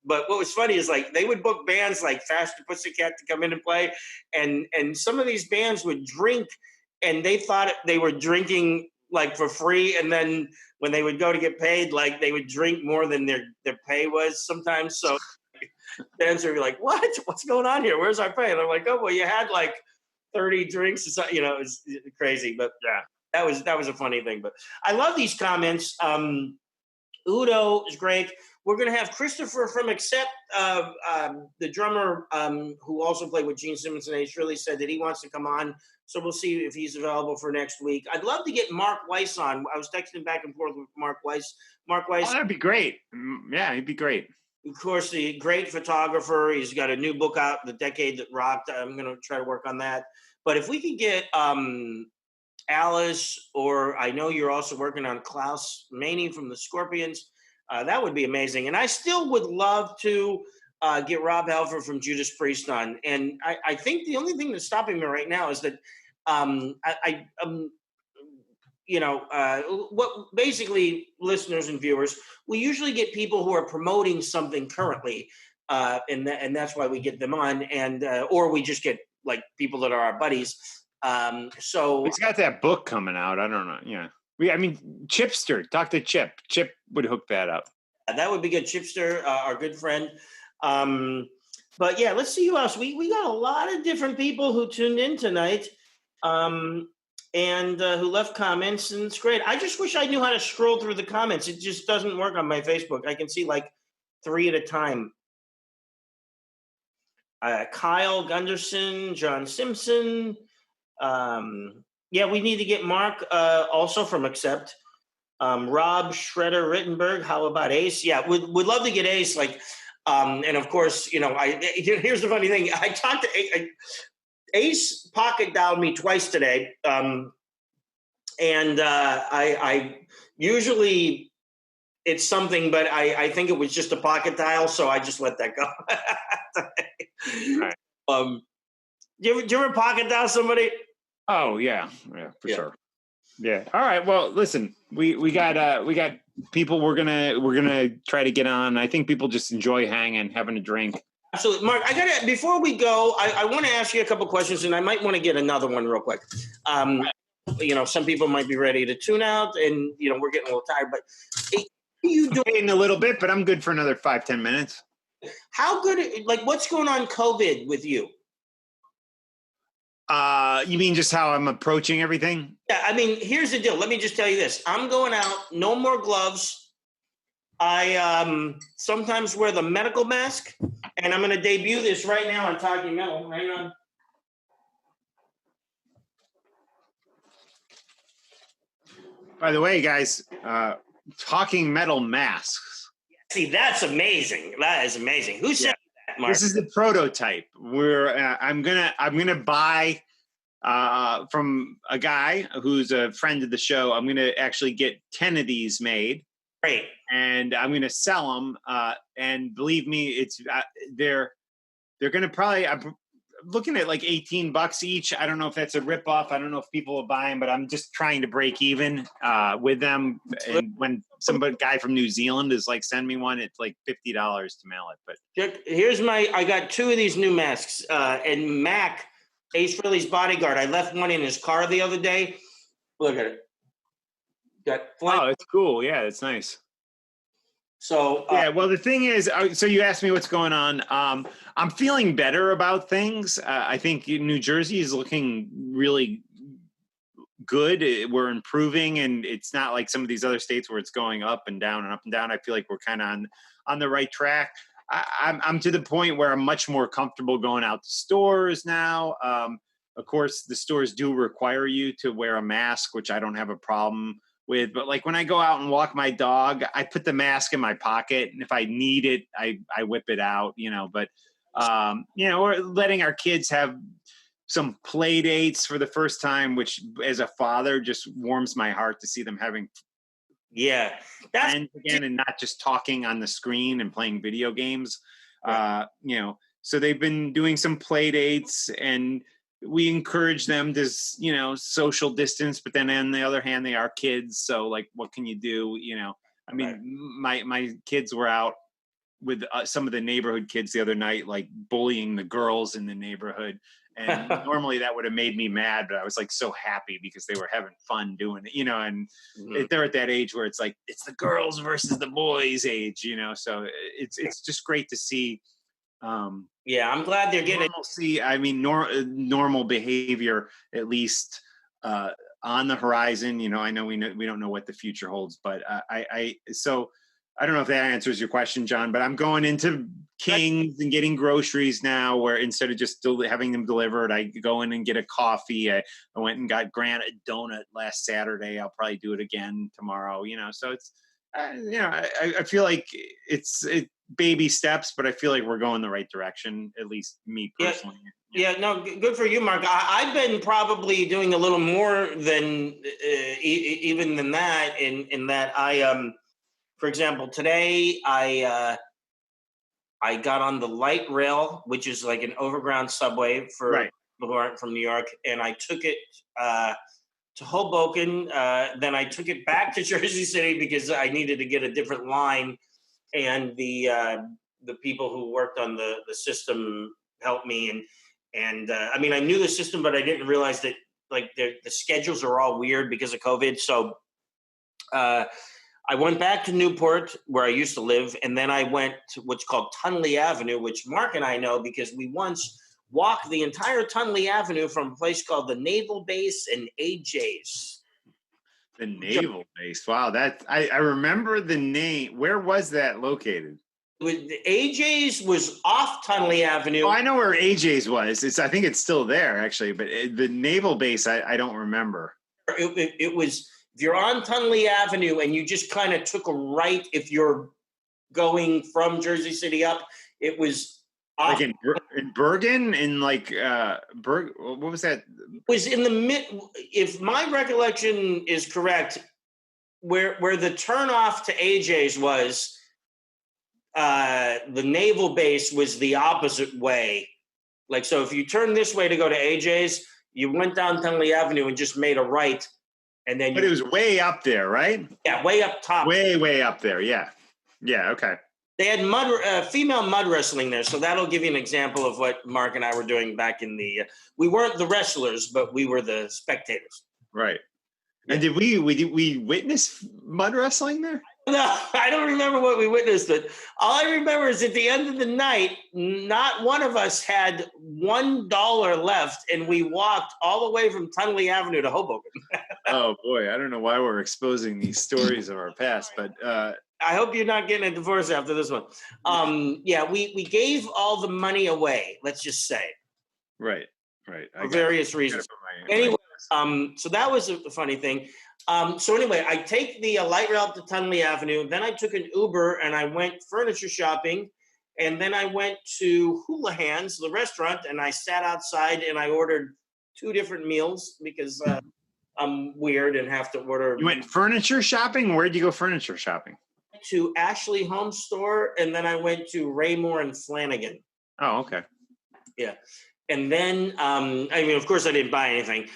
but what was funny is like they would book bands like Faster Pussycat to come in and play, and some of these bands would drink, and they thought they were drinking like for free, and then when they would go to get paid, like they would drink more than their pay was sometimes. So bands would be like, what's going on here? Where's our pay? And they're like, oh, well, you had like 30 drinks or something, you know. It was crazy. But yeah, that was a funny thing. But I love these comments. Udo is great. We're going to have Christopher from Accept, the drummer who also played with Gene Simmons and Ace Frehley, said that he wants to come on. So we'll see if he's available for next week. I'd love to get Mark Weiss on. I was texting back and forth with Mark Weiss. Mark Weiss. Oh, that'd be great. Yeah, he'd be great. Of course, the great photographer. He's got a new book out, The Decade That Rocked. I'm going to try to work on that. But if we could get Alice, or I know you're also working on Klaus Maney from the Scorpions, that would be amazing. And I still would love to get Rob Halford from Judas Priest on. And I think the only thing that's stopping me right now is that what basically listeners and viewers, we usually get people who are promoting something currently. and that's why we get them on, and or we just get like people that are our buddies. So he's got that book coming out. I don't know. Yeah, Chipster. Talk to Chip. Chip would hook that up. That would be good. Chipster, our good friend. But yeah, let's see who else. We got a lot of different people who tuned in tonight, and who left comments, and it's great. I just wish I knew how to scroll through the comments. It just doesn't work on my Facebook. I can see like 3 at a time. Kyle Gunderson, John Simpson. Yeah, we need to get Mark also from Accept. Rob Shredder Rittenberg. How about Ace? Yeah, would love to get Ace. Like, and of course, here's the funny thing. I talked to Ace pocket dialed me twice today. And I usually it's something, but I think it was just a pocket dial, so I just let that go. Right. Do you ever pocket dial somebody? Oh yeah, for sure. Yeah. All right. Well, listen, we got people we're gonna try to get on. I think people just enjoy hanging, having a drink. Absolutely, Mark. Before we go, I want to ask you a couple questions, and I might want to get another one real quick. Some people might be ready to tune out, and we're getting a little tired. But you do in a little bit, but I'm good for another 5-10 minutes. How good? Like, what's going on COVID with you? You mean just how I'm approaching everything? Yeah, I mean, here's the deal. Let me just tell you this. I'm going out, no more gloves. I sometimes wear the medical mask, and I'm going to debut this right now on Talking Metal. Hang on. By the way, guys, Talking Metal masks. See, that's amazing. That is amazing. Who said that, Mark? This is the prototype. I'm gonna buy from a guy who's a friend of the show. I'm gonna actually get 10 of these made. Great. And I'm gonna sell them. And believe me, it's they're gonna probably. I'm looking at like $18 each. I don't know if that's a ripoff. I don't know if people will buy them, but I'm just trying to break even with them. And when some guy from New Zealand is like, send me one, it's like $50 to mail it. But here's I got 2 of these new masks. And Mac, Ace Frehley's bodyguard, I left one in his car the other day. Look at it. Oh, it's cool. Yeah, it's nice. So yeah, well, the thing is, so you asked me what's going on. I'm feeling better about things. I think New Jersey is looking really good. We're improving, and it's not like some of these other states where it's going up and down and up and down. I feel like we're kind of on the right track. I'm to the point where I'm much more comfortable going out to stores now. Of course, the stores do require you to wear a mask, which I don't have a problem with, but like when I go out and walk my dog, I put the mask in my pocket, and if I need it, I whip it out, but we're letting our kids have some play dates for the first time, which as a father just warms my heart to see them having friends again and not just talking on the screen and playing video games. Right. So they've been doing some play dates, and we encourage them to, social distance, but then on the other hand, they are kids. So like, what can you do? I mean, my kids were out with some of the neighborhood kids the other night, like bullying the girls in the neighborhood. And normally that would have made me mad, but I was like so happy because they were having fun doing it, and they're at that age where it's like, it's the girls versus the boys age, so it's just great to see. I'm glad they're getting normalcy. I mean, normal behavior, at least on the horizon. I know we don't know what the future holds, but so I don't know if that answers your question, John. But I'm going into King's and getting groceries now, where instead of just having them delivered, I go in and get a coffee. I went and got Grant a donut last Saturday. I'll probably do it again tomorrow. So it's I feel like it's baby steps, but I feel like we're going the right direction, at least me personally. Yeah, no, good for you, Mark. I've been probably doing a little more than even than that. In that I, for example, today I got on the light rail, which is like an overground subway for people who aren't from New York, and I took it to Hoboken. Then I took it back to Jersey City because I needed to get a different line. And the the people who worked on the system helped me. And I mean, I knew the system, but I didn't realize that like the schedules are all weird because of COVID. So I went back to Newport where I used to live. And then I went to what's called Tunley Avenue, which Mark and I know because we once walked the entire Tunley Avenue from a place called the Naval Base and AJ's. The Naval Base. Wow. I remember the name. Where was that located? AJ's was off Tunley Avenue. Oh, I know where AJ's was. I think it's still there, actually. But the Naval Base, I don't remember. It was, if you're on Tunley Avenue and you just kind of took a right, if you're going from Jersey City up, it was off. Like in Bergen, in like what was that? It was in the mid. If my recollection is correct, where the turnoff to AJ's was. The Naval Base was the opposite way. Like, so if you turn this way to go to AJ's, you went down Tunley Avenue and just made a right. And then But it was way up there, right? Yeah, way up top. Way up there, yeah. Yeah, okay. They had female mud wrestling there, so that'll give you an example of what Mark and I were doing back in the we weren't the wrestlers, but we were the spectators. Right. And did we witness mud wrestling there? No, I don't remember what we witnessed, but all I remember is at the end of the night, not one of us had $1 left, and we walked all the way from Tunley Avenue to Hoboken. Oh boy, I don't know why we're exposing these stories of our past, but I hope you're not getting a divorce after this one. Yeah, we gave all the money away. Let's just say. Right. For various reasons. Anyway, so that was a funny thing. So anyway, I take the light rail up to Tunley Avenue. Then I took an Uber and I went furniture shopping. And then I went to Houlihan's, the restaurant, and I sat outside and I ordered 2 different meals because I'm weird and have to order. You went furniture shopping? Where'd you go furniture shopping? To Ashley Home Store, and then I went to Raymore and Flanagan. Oh, okay. Yeah. And then, I mean, of course, I didn't buy anything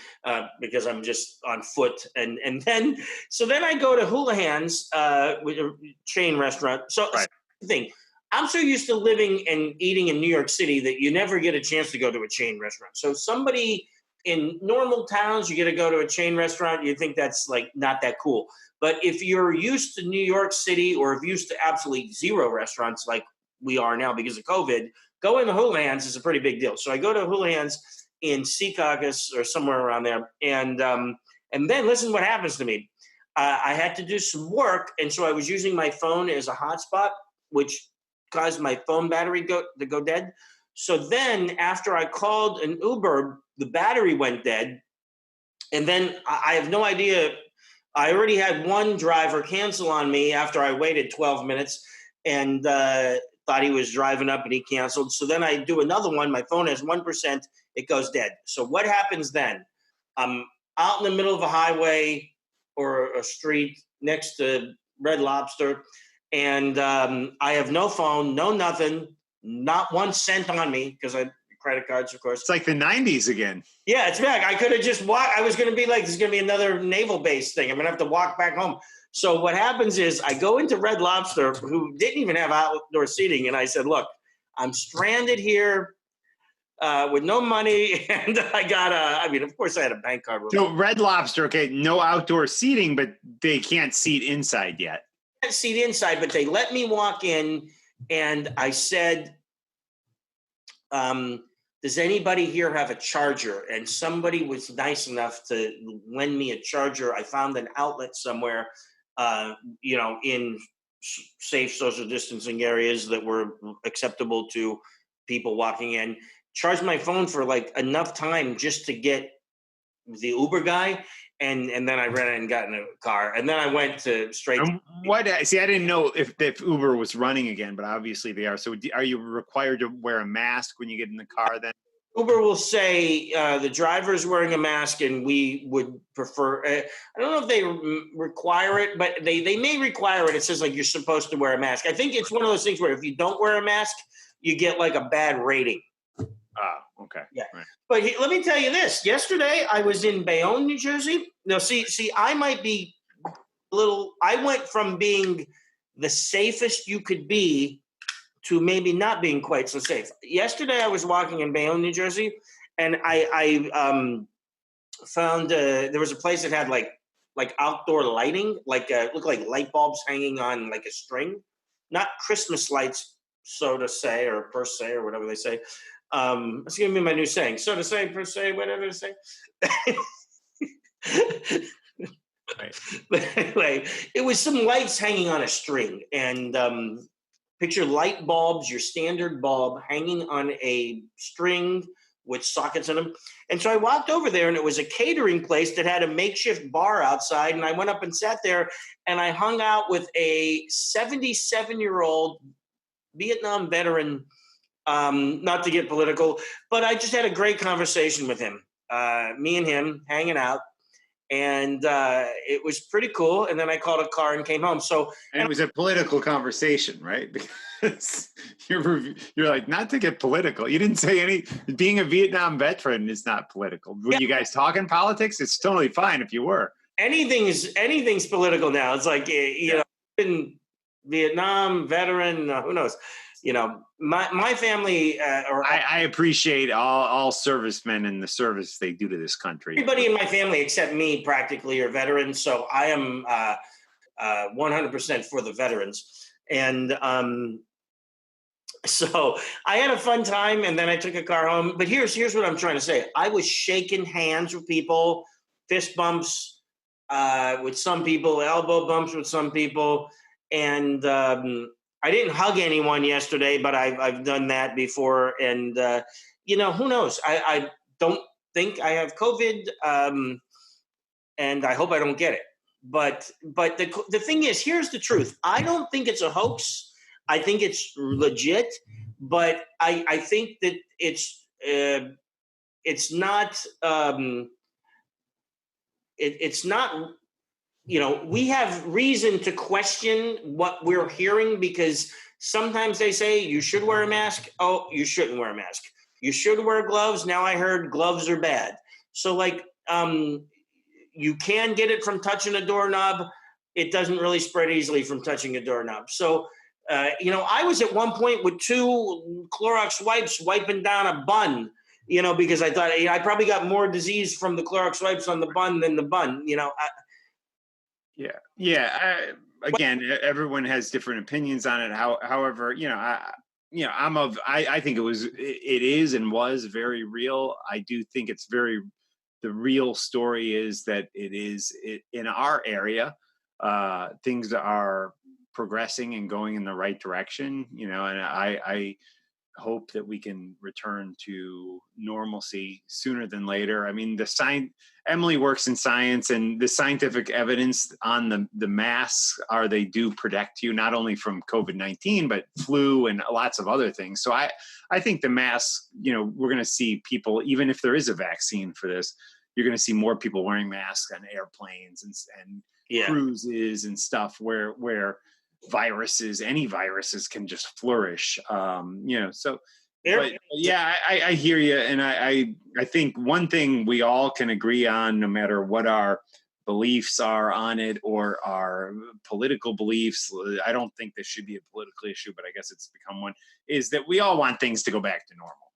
because I'm just on foot. And then I go to Houlihan's, with a chain restaurant. So right. The thing, I'm so used to living and eating in New York City that you never get a chance to go to a chain restaurant. So somebody in normal towns, you get to go to a chain restaurant, you think that's like not that cool. But if you're used to New York City or if you're used to absolutely zero restaurants like we are now because of COVID, going to Houlihan's is a pretty big deal. So I go to Houlihan's in Secaucus or somewhere around there. And then listen what happens to me. I had to do some work. And so I was using my phone as a hotspot, which caused my phone battery to go dead. So then after I called an Uber, the battery went dead. And then I have no idea. I already had one driver cancel on me after I waited 12 minutes and thought he was driving up and he canceled. So then I do another one. My phone has 1%. It goes dead. So what happens then? I'm out in the middle of a highway or a street next to Red Lobster. And I have no phone, no nothing, not 1 cent on me because I credit cards, of course. It's like the 90s again. Yeah, it's back. I could have just walked. I was going to be like, this is going to be another naval base thing. I'm going to have to walk back home. So what happens is I go into Red Lobster, who didn't even have outdoor seating, and I said, look, I'm stranded here with no money, and I mean, of course I had a bank card. So Red Lobster, okay, no outdoor seating, but they can't seat inside yet. Can't seat inside, but they let me walk in, and I said, does anybody here have a charger? And somebody was nice enough to lend me a charger. I found an outlet somewhere, in safe social distancing areas that were acceptable to people walking in. Charged my phone for like enough time just to get the Uber guy. And then I ran and got in a car. And then I went to straight. See, I didn't know if Uber was running again, but obviously they are. So are you required to wear a mask when you get in the car then? Uber will say the driver's wearing a mask, and we would prefer. I don't know if they require it, but they may require it. It says like you're supposed to wear a mask. I think it's one of those things where if you don't wear a mask, you get like a bad rating. Oh, okay. Yeah. Right. But let me tell you this. Yesterday, I was in Bayonne, New Jersey. Now, see, I might be I went from being the safest you could be to maybe not being quite so safe. Yesterday, I was walking in Bayonne, New Jersey, and I found there was a place that had like outdoor lighting, like looked like light bulbs hanging on like a string, not Christmas lights, so to say, or per se, or whatever they say. It's gonna be my new saying, so to say, per se, whatever to say. Right. But anyway, it was some lights hanging on a string, and picture light bulbs, your standard bulb hanging on a string with sockets in them. And so I walked over there, and it was a catering place that had a makeshift bar outside. And I went up and sat there, and I hung out with a 77-year-old Vietnam veteran. Not to get political, but I just had a great conversation with him. Me and him hanging out. And it was pretty cool. And then I called a car and came home. So, and it was a political conversation, right? Because you're like, not to get political. You didn't say any. Being a Vietnam veteran is not political. Were you guys talking politics? It's totally fine if you were. Anything's political now. It's like in Vietnam veteran. Who knows? My family. I appreciate all servicemen and the service they do to this country. Everybody in my family except me practically are veterans, so I am 100% for the veterans. And so I had a fun time, and then I took a car home. But here's what I'm trying to say. I was shaking hands with people, fist bumps with some people, elbow bumps with some people, and I didn't hug anyone yesterday, but I've done that before. And, who knows? I don't think I have COVID, and I hope I don't get it. But the thing is, here's the truth. I don't think it's a hoax. I think it's legit. But I think that it's not it's not. We have reason to question what we're hearing, because sometimes they say you should wear a mask. Oh, you shouldn't wear a mask. You should wear gloves. Now I heard gloves are bad. So you can get it from touching a doorknob. It doesn't really spread easily from touching a doorknob. So, I was at one point with 2 Clorox wipes wiping down a bun, because I thought I probably got more disease from the Clorox wipes on the bun than the bun, Yeah. Again, everyone has different opinions on it. However, I think it is and was very real. I do think it's the real story is that in our area, things are progressing and going in the right direction, and I hope that we can return to normalcy sooner than later. I mean, Emily works in science, and the scientific evidence on the masks they do protect you not only from COVID-19, but flu and lots of other things. So I think the masks, we're going to see people, even if there is a vaccine for this, you're going to see more people wearing masks on airplanes and cruises and stuff where any viruses can just flourish. So, but yeah, I hear you. And I think one thing we all can agree on, no matter what our beliefs are on it or our political beliefs, I don't think this should be a political issue, but I guess it's become one, is that we all want things to go back to normal.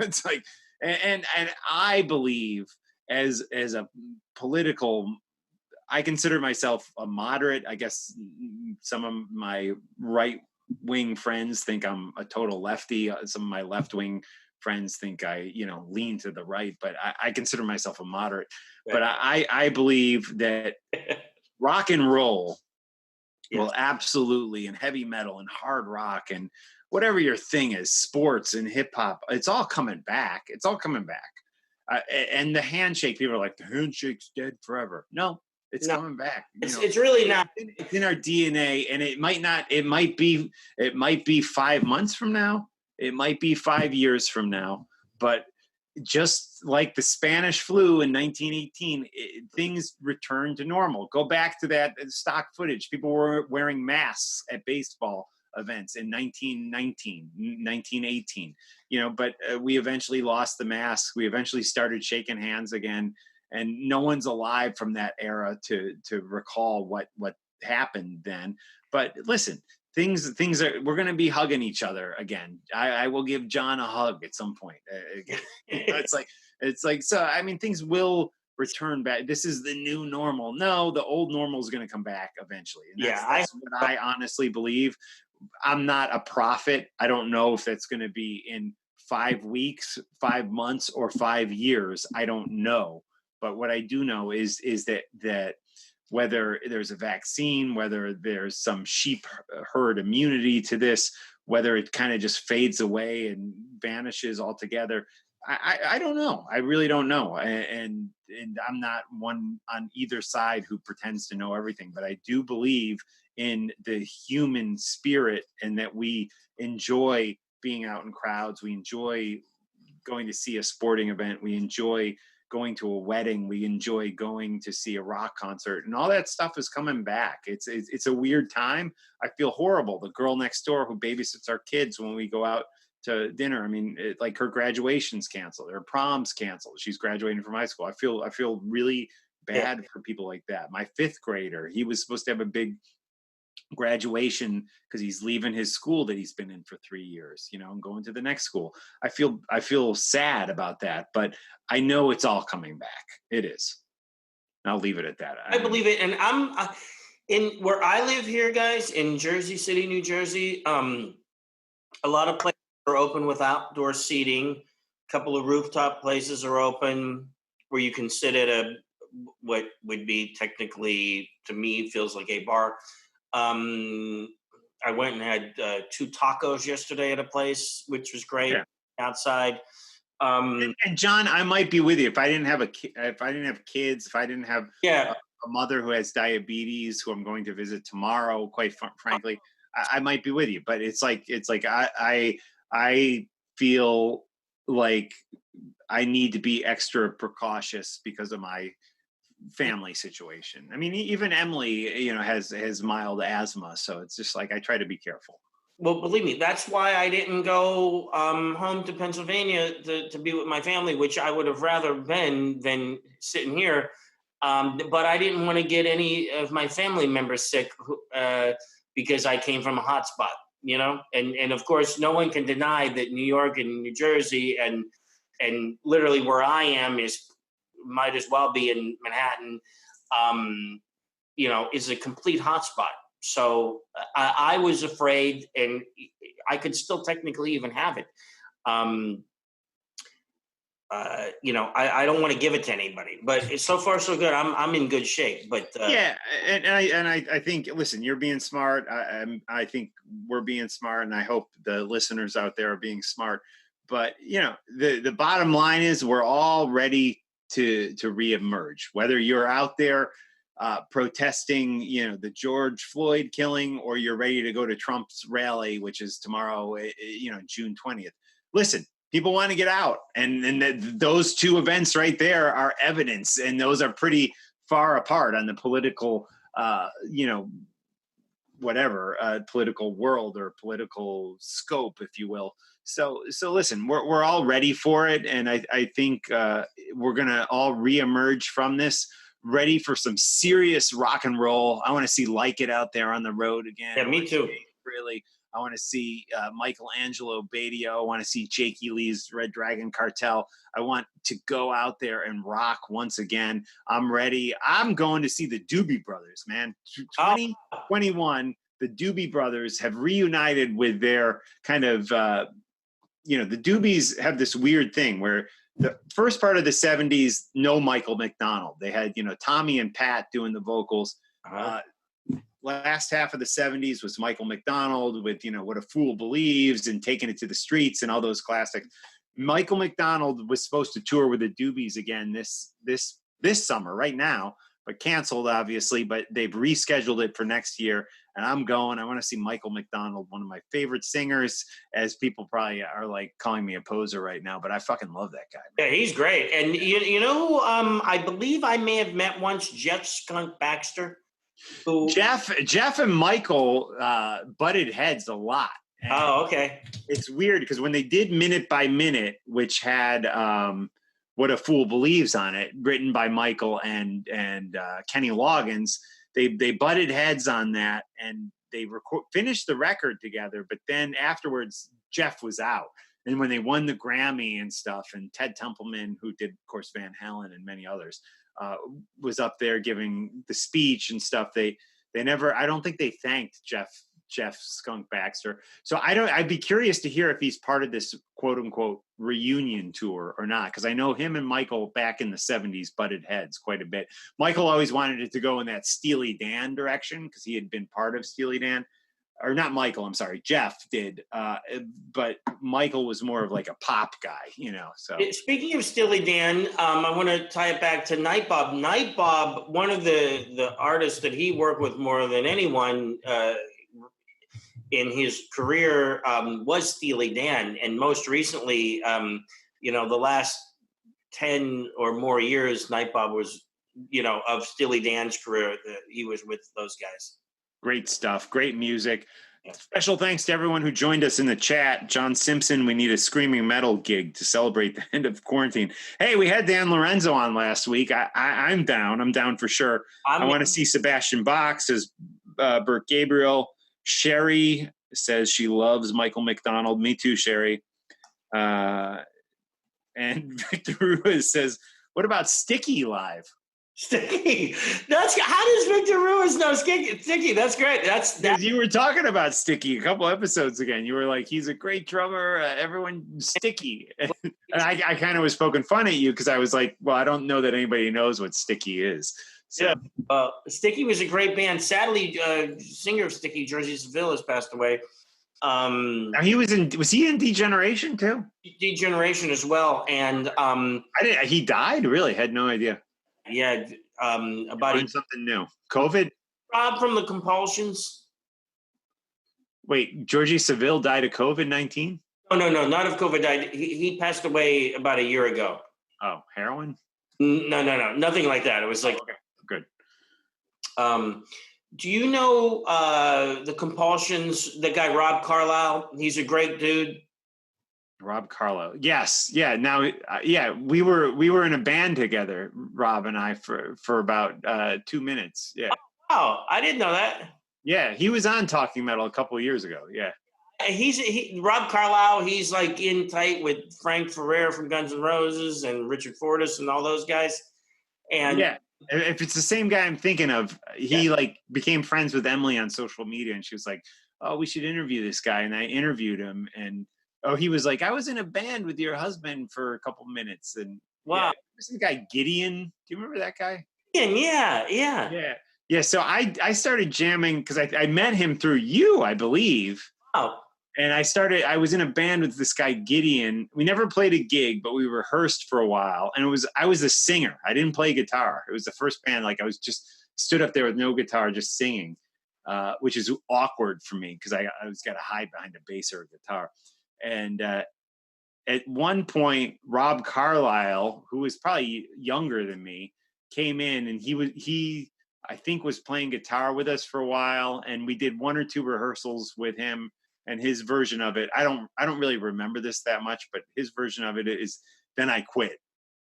It's like, and I believe as a political, I consider myself a moderate. I guess some of my right-wing friends think I'm a total lefty. Some of my left-wing friends think I, lean to the right, but I consider myself a moderate. But I believe that rock and roll will absolutely, and heavy metal and hard rock and whatever your thing is, sports and hip hop, it's all coming back. It's all coming back. And the handshake, people are like, the handshake's dead forever. No. It's coming back. It's really not. It's in our DNA, and it might be 5 months from now. It might be 5 years from now. But just like the Spanish flu in 1918, things returned to normal. Go back to that stock footage. People were wearing masks at baseball events in 1919, 1918. But we eventually lost the masks. We eventually started shaking hands again. And no one's alive from that era to recall what happened then. But listen, things are, we're going to be hugging each other again. I will give John a hug at some point. It's like, so, I mean, things will return back. This is the new normal. No, the old normal is going to come back eventually. And that's what I honestly believe. I'm not a prophet. I don't know if that's going to be in 5 weeks, 5 months, or 5 years. I don't know. But what I do know is that whether there's a vaccine, whether there's some sheep herd immunity to this, whether it kind of just fades away and vanishes altogether, I don't know. I really don't know. And I'm not one on either side who pretends to know everything, but I do believe in the human spirit and that we enjoy being out in crowds. We enjoy going to see a sporting event. We enjoy going to a wedding. We enjoy going to see a rock concert, and all that stuff is coming back. It's a weird time. I feel horrible. The girl next door who babysits our kids when we go out to dinner. I mean, like her graduation's canceled, her prom's canceled. She's graduating from high school. I feel really bad for people like that. My 5th grader, he was supposed to have a big graduation because he's leaving his school that he's been in for 3 years, and going to the next school. I feel sad about that, but I know it's all coming back. It is. I'll leave it at that. I believe it. And I'm in where I live here, guys, in Jersey City, New Jersey. A lot of places are open with outdoor seating. A couple of rooftop places are open where you can sit at what would be technically, to me, feels like a bar. I went and had 2 tacos yesterday at a place, which was great outside. And John, I might be with you if I didn't have if I didn't have kids, if I didn't have a mother who has diabetes, who I'm going to visit tomorrow. Quite frankly, I might be with you. But it's like I feel like I need to be extra precautious because of my family situation. I mean, even Emily, has mild asthma, so it's just like I try to be careful. Well, believe me, that's why I didn't go home to Pennsylvania to be with my family, which I would have rather been than sitting here. But I didn't want to get any of my family members sick because I came from a hot spot, and of course, no one can deny that New York and New Jersey and literally where I am might as well be in Manhattan, is a complete hotspot. So I was afraid, and I could still technically even have it. I don't want to give it to anybody, but so far so good. I'm in good shape. But and I think, listen, you're being smart. I think we're being smart, and I hope the listeners out there are being smart. But the bottom line is we're all ready to reemerge, whether you're out there protesting, the George Floyd killing, or you're ready to go to Trump's rally, which is tomorrow, June 20th. Listen, people want to get out, and those 2 events right there are evidence, and those are pretty far apart on the political, political world or political scope, if you will. So listen, we're all ready for it, and I think we're gonna all reemerge from this, ready for some serious rock and roll. I want to see Like It out there on the road again. Yeah, me too. Really, I want to see Michael Angelo Batio. I want to see Jakey Lee's Red Dragon Cartel. I want to go out there and rock once again. I'm ready. I'm going to see the Doobie Brothers, man. 2021, the Doobie Brothers have reunited with their kind of, the Doobies have this weird thing where the first part of the 70s, no Michael McDonald. They had, Tommy and Pat doing the vocals. Last half of the 70s was Michael McDonald with, What a Fool Believes and Taking It to the Streets and all those classics. Michael McDonald was supposed to tour with the Doobies again this summer, right now, but canceled, obviously, but they've rescheduled it for next year. And I'm going. I want to see Michael McDonald, one of my favorite singers, as people probably are like calling me a poser right now, but I fucking love that guy. Yeah, he's great. And you know who I believe I may have met once, Jeff Skunk Baxter. Who... Jeff and Michael butted heads a lot. And okay. It's weird because when they did Minute by Minute, which had What a Fool Believes on it, written by Michael and Kenny Loggins, they butted heads on that, and finished the record together, but then afterwards Jeff was out. And when they won the Grammy and stuff, and Ted Templeman, who did, of course, Van Halen and many others, was up there giving the speech and stuff. They never, I don't think they thanked Jeff Skunk Baxter. So I'd be curious to hear if he's part of this quote unquote reunion tour or not. Cause I know him and Michael back in the 70s butted heads quite a bit. Michael always wanted it to go in that Steely Dan direction, cause he had been part of Steely Dan. Or not Michael, I'm sorry, Jeff did. But Michael was more of like a pop guy, so. Speaking of Steely Dan, I want to tie it back to Nightbob. Nightbob, one of the artists that he worked with more than anyone in his career was Steely Dan. And most recently, the last 10 or more years, Nightbob was, of Steely Dan's career, he was with those guys. Great stuff. Great music. Special thanks to everyone who joined us in the chat. John Simpson, we need a screaming metal gig to celebrate the end of quarantine. Hey, we had Dan Lorenzo on last week. I'm down. I'm down for sure. I want to see Sebastian Bach, says Bert Gabriel. Sherry says she loves Michael McDonald. Me too, Sherry. And Victor Ruiz says, what about Sticky Live? Sticky. How does Victor Ruiz know Sticky? That's great. That's you were talking about Sticky a couple episodes ago. You were like, he's a great drummer. Everyone Sticky. And I kind of was poking fun at you because I was like, well, I don't know that anybody knows what Sticky is. So. Yeah. Sticky was a great band. Sadly, singer of Sticky, Georgie Seville, has passed away. Now was he in Degeneration too? Degeneration as well. And he died? Really? Had no idea. Yeah, about something new. COVID? Rob from the Compulsions. Wait, Georgie Seville died of COVID-19? No, not of COVID. He passed away about a year ago. Oh, heroin? No, nothing like that. It was like okay. Good. Do you know the Compulsions? The guy Rob Carlyle. He's a great dude. Rob Carlo. Yes. Yeah. Now, we were in a band together, Rob and I, for about 2 minutes. Yeah. Oh, I didn't know that. Yeah. He was on Talking Metal a couple of years ago. Yeah. Rob Carlyle. He's like in tight with Frank Ferrer from Guns N' Roses and Richard Fortus and all those guys. And yeah, if it's the same guy I'm thinking of, he became friends with Emily on social media, and she was like, "Oh, we should interview this guy." And I interviewed him, and he was like, I was in a band with your husband for a couple minutes. And wow. This guy Gideon. Do you remember that guy? Yeah. So I started jamming because I met him through you, I believe. Oh. And I was in a band with this guy Gideon. We never played a gig, but we rehearsed for a while. And I was a singer. I didn't play guitar. It was the first band. Like I was just stood up there with no guitar, just singing, which is awkward for me because I was got to hide behind a bass or a guitar. And at one point, Rob Carlyle, who was probably younger than me, came in, and he I think was playing guitar with us for a while, and we did 1 or 2 rehearsals with him. And his version of it, I don't really remember this that much, but his version of it is, then I quit,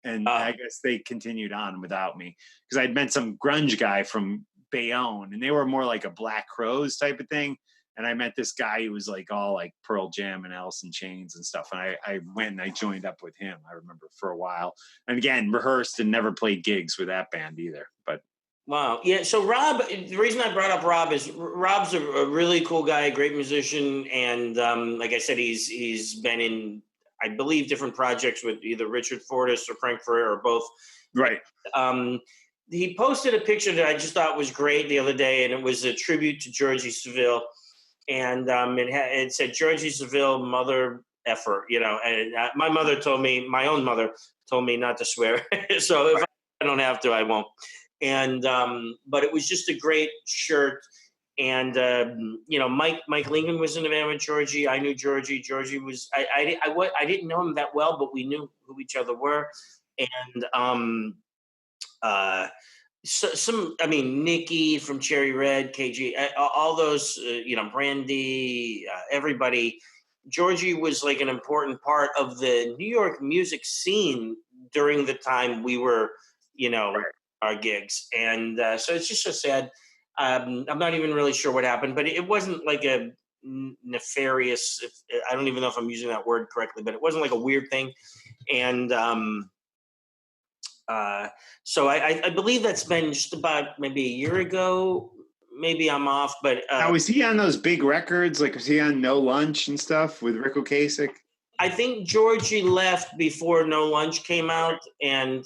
and I guess they continued on without me because I'd met some grunge guy from Bayonne, and they were more like a Black Crowes type of thing. And I met this guy who was like all like Pearl Jam and Alice in Chains and stuff. And I went and I joined up with him, I remember, for a while. And again, rehearsed and never played gigs with that band either. But wow. Yeah. So Rob, the reason I brought up Rob is Rob's a really cool guy, a great musician. And like I said, he's been in, I believe, different projects with either Richard Fortus or Frank Ferrer or both. Right. He posted a picture that I just thought was great the other day, and it was a tribute to Georgie Seville. And it said Georgie Seville, mother effer, and my own mother told me not to swear. So if I don't have to, I won't. And, but it was just a great shirt. And, Mike Lincoln was in the band with Georgie. I knew Georgie. Georgie was, I didn't know him that well, but we knew who each other were. And, Nikki from Cherry Red, KG, all those, Brandy, everybody. Georgie was like an important part of the New York music scene during the time we were, our gigs. And so it's just so sad. I'm not even really sure what happened, but it wasn't like a nefarious. I don't even know if I'm using that word correctly, but it wasn't like a weird thing. And so I believe that's been just about maybe a year ago. Maybe I'm off, but now, was he on those big records? Like, was he on No Lunch and stuff with Rick Ocasek? I think Georgie left before No Lunch came out, and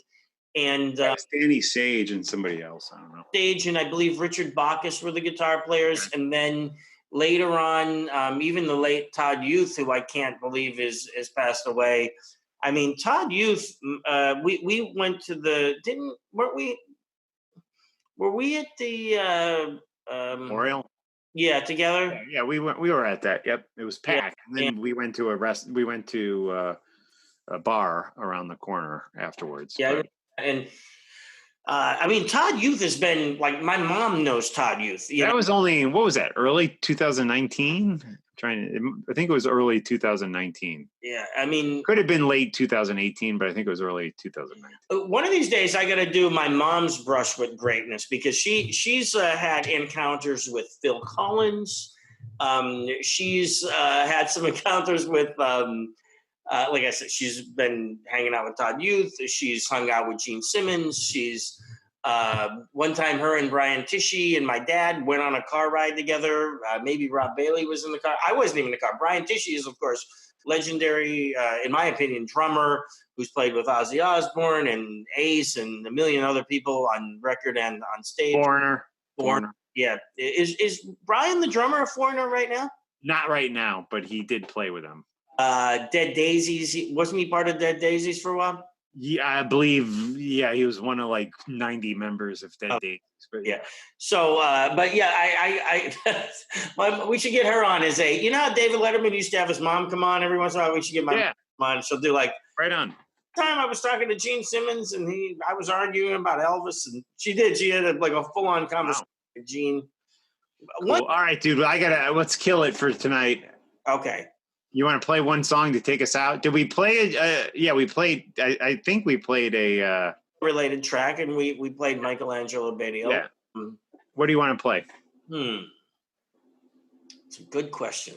Danny Sage and somebody else. I don't know. Stage and I believe Richard Bacchus were the guitar players, and then later on, even the late Todd Youth, who I can't believe is passed away. I mean, Todd Youth. We went to the were we at the Memorial? Yeah, together. Yeah, we were at that. Yep, it was packed. Yeah. And then we went to a bar around the corner afterwards. Yeah, and I mean, Todd Youth has been like, my mom knows Todd Youth. That was only, what was that? Early 2019. I think it was early 2019. Yeah, I mean, could have been late 2018, but I think it was early 2019. One of these days, I got to do my mom's brush with greatness, because she's had encounters with Phil Collins. She's had some encounters with, like I said, she's been hanging out with Todd Youth. She's hung out with Gene Simmons. She's one time, her and Brian Tishy and my dad went on a car ride together. Maybe Rob Bailey was in the car. I wasn't even in the car. Brian Tishy is, of course, legendary, in my opinion, drummer who's played with Ozzy Osbourne and Ace and a million other people on record and on stage. Foreigner. Yeah. Is Brian the drummer of Foreigner right now? Not right now, but he did play with them. Dead Daisies. Wasn't he part of Dead Daisies for a while? Yeah, I believe. Yeah, he was one of like 90 members of Dead Daisies. But yeah. So, but yeah, I we should get her on as a. You know how David Letterman used to have his mom come on every once in a while. We should get my mom on. She'll do like right on. Time I was talking to Gene Simmons and I was arguing about Elvis, and she had like a full on conversation with Gene. Cool. All right, dude. Let's kill it for tonight. Okay. You want to play one song to take us out? Did we play it? Yeah, we played. I think we played a related track, and we played Michael Angelo Batio. Yeah. What do you want to play? It's a good question.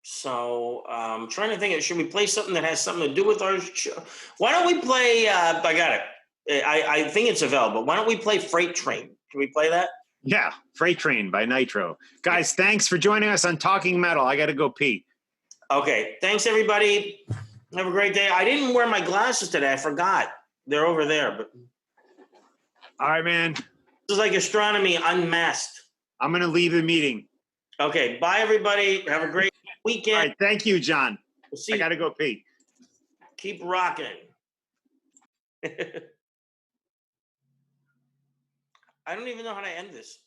So I'm trying to think. Should we play something that has something to do with our show? Why don't we play? I got it. I think it's available. Why don't we play Freight Train? Can we play that? Yeah, Freight Train by Nitro. Guys, thanks for joining us on Talking Metal. I got to go pee. Okay, thanks everybody. Have a great day. I didn't wear my glasses today. I forgot. They're over there. But all right, man. This is like Ostronomy unmasked. I'm going to leave the meeting. Okay, bye everybody. Have a great weekend. All right, thank you, John. We'll see. I got to go pee. Keep rocking. I don't even know how to end this.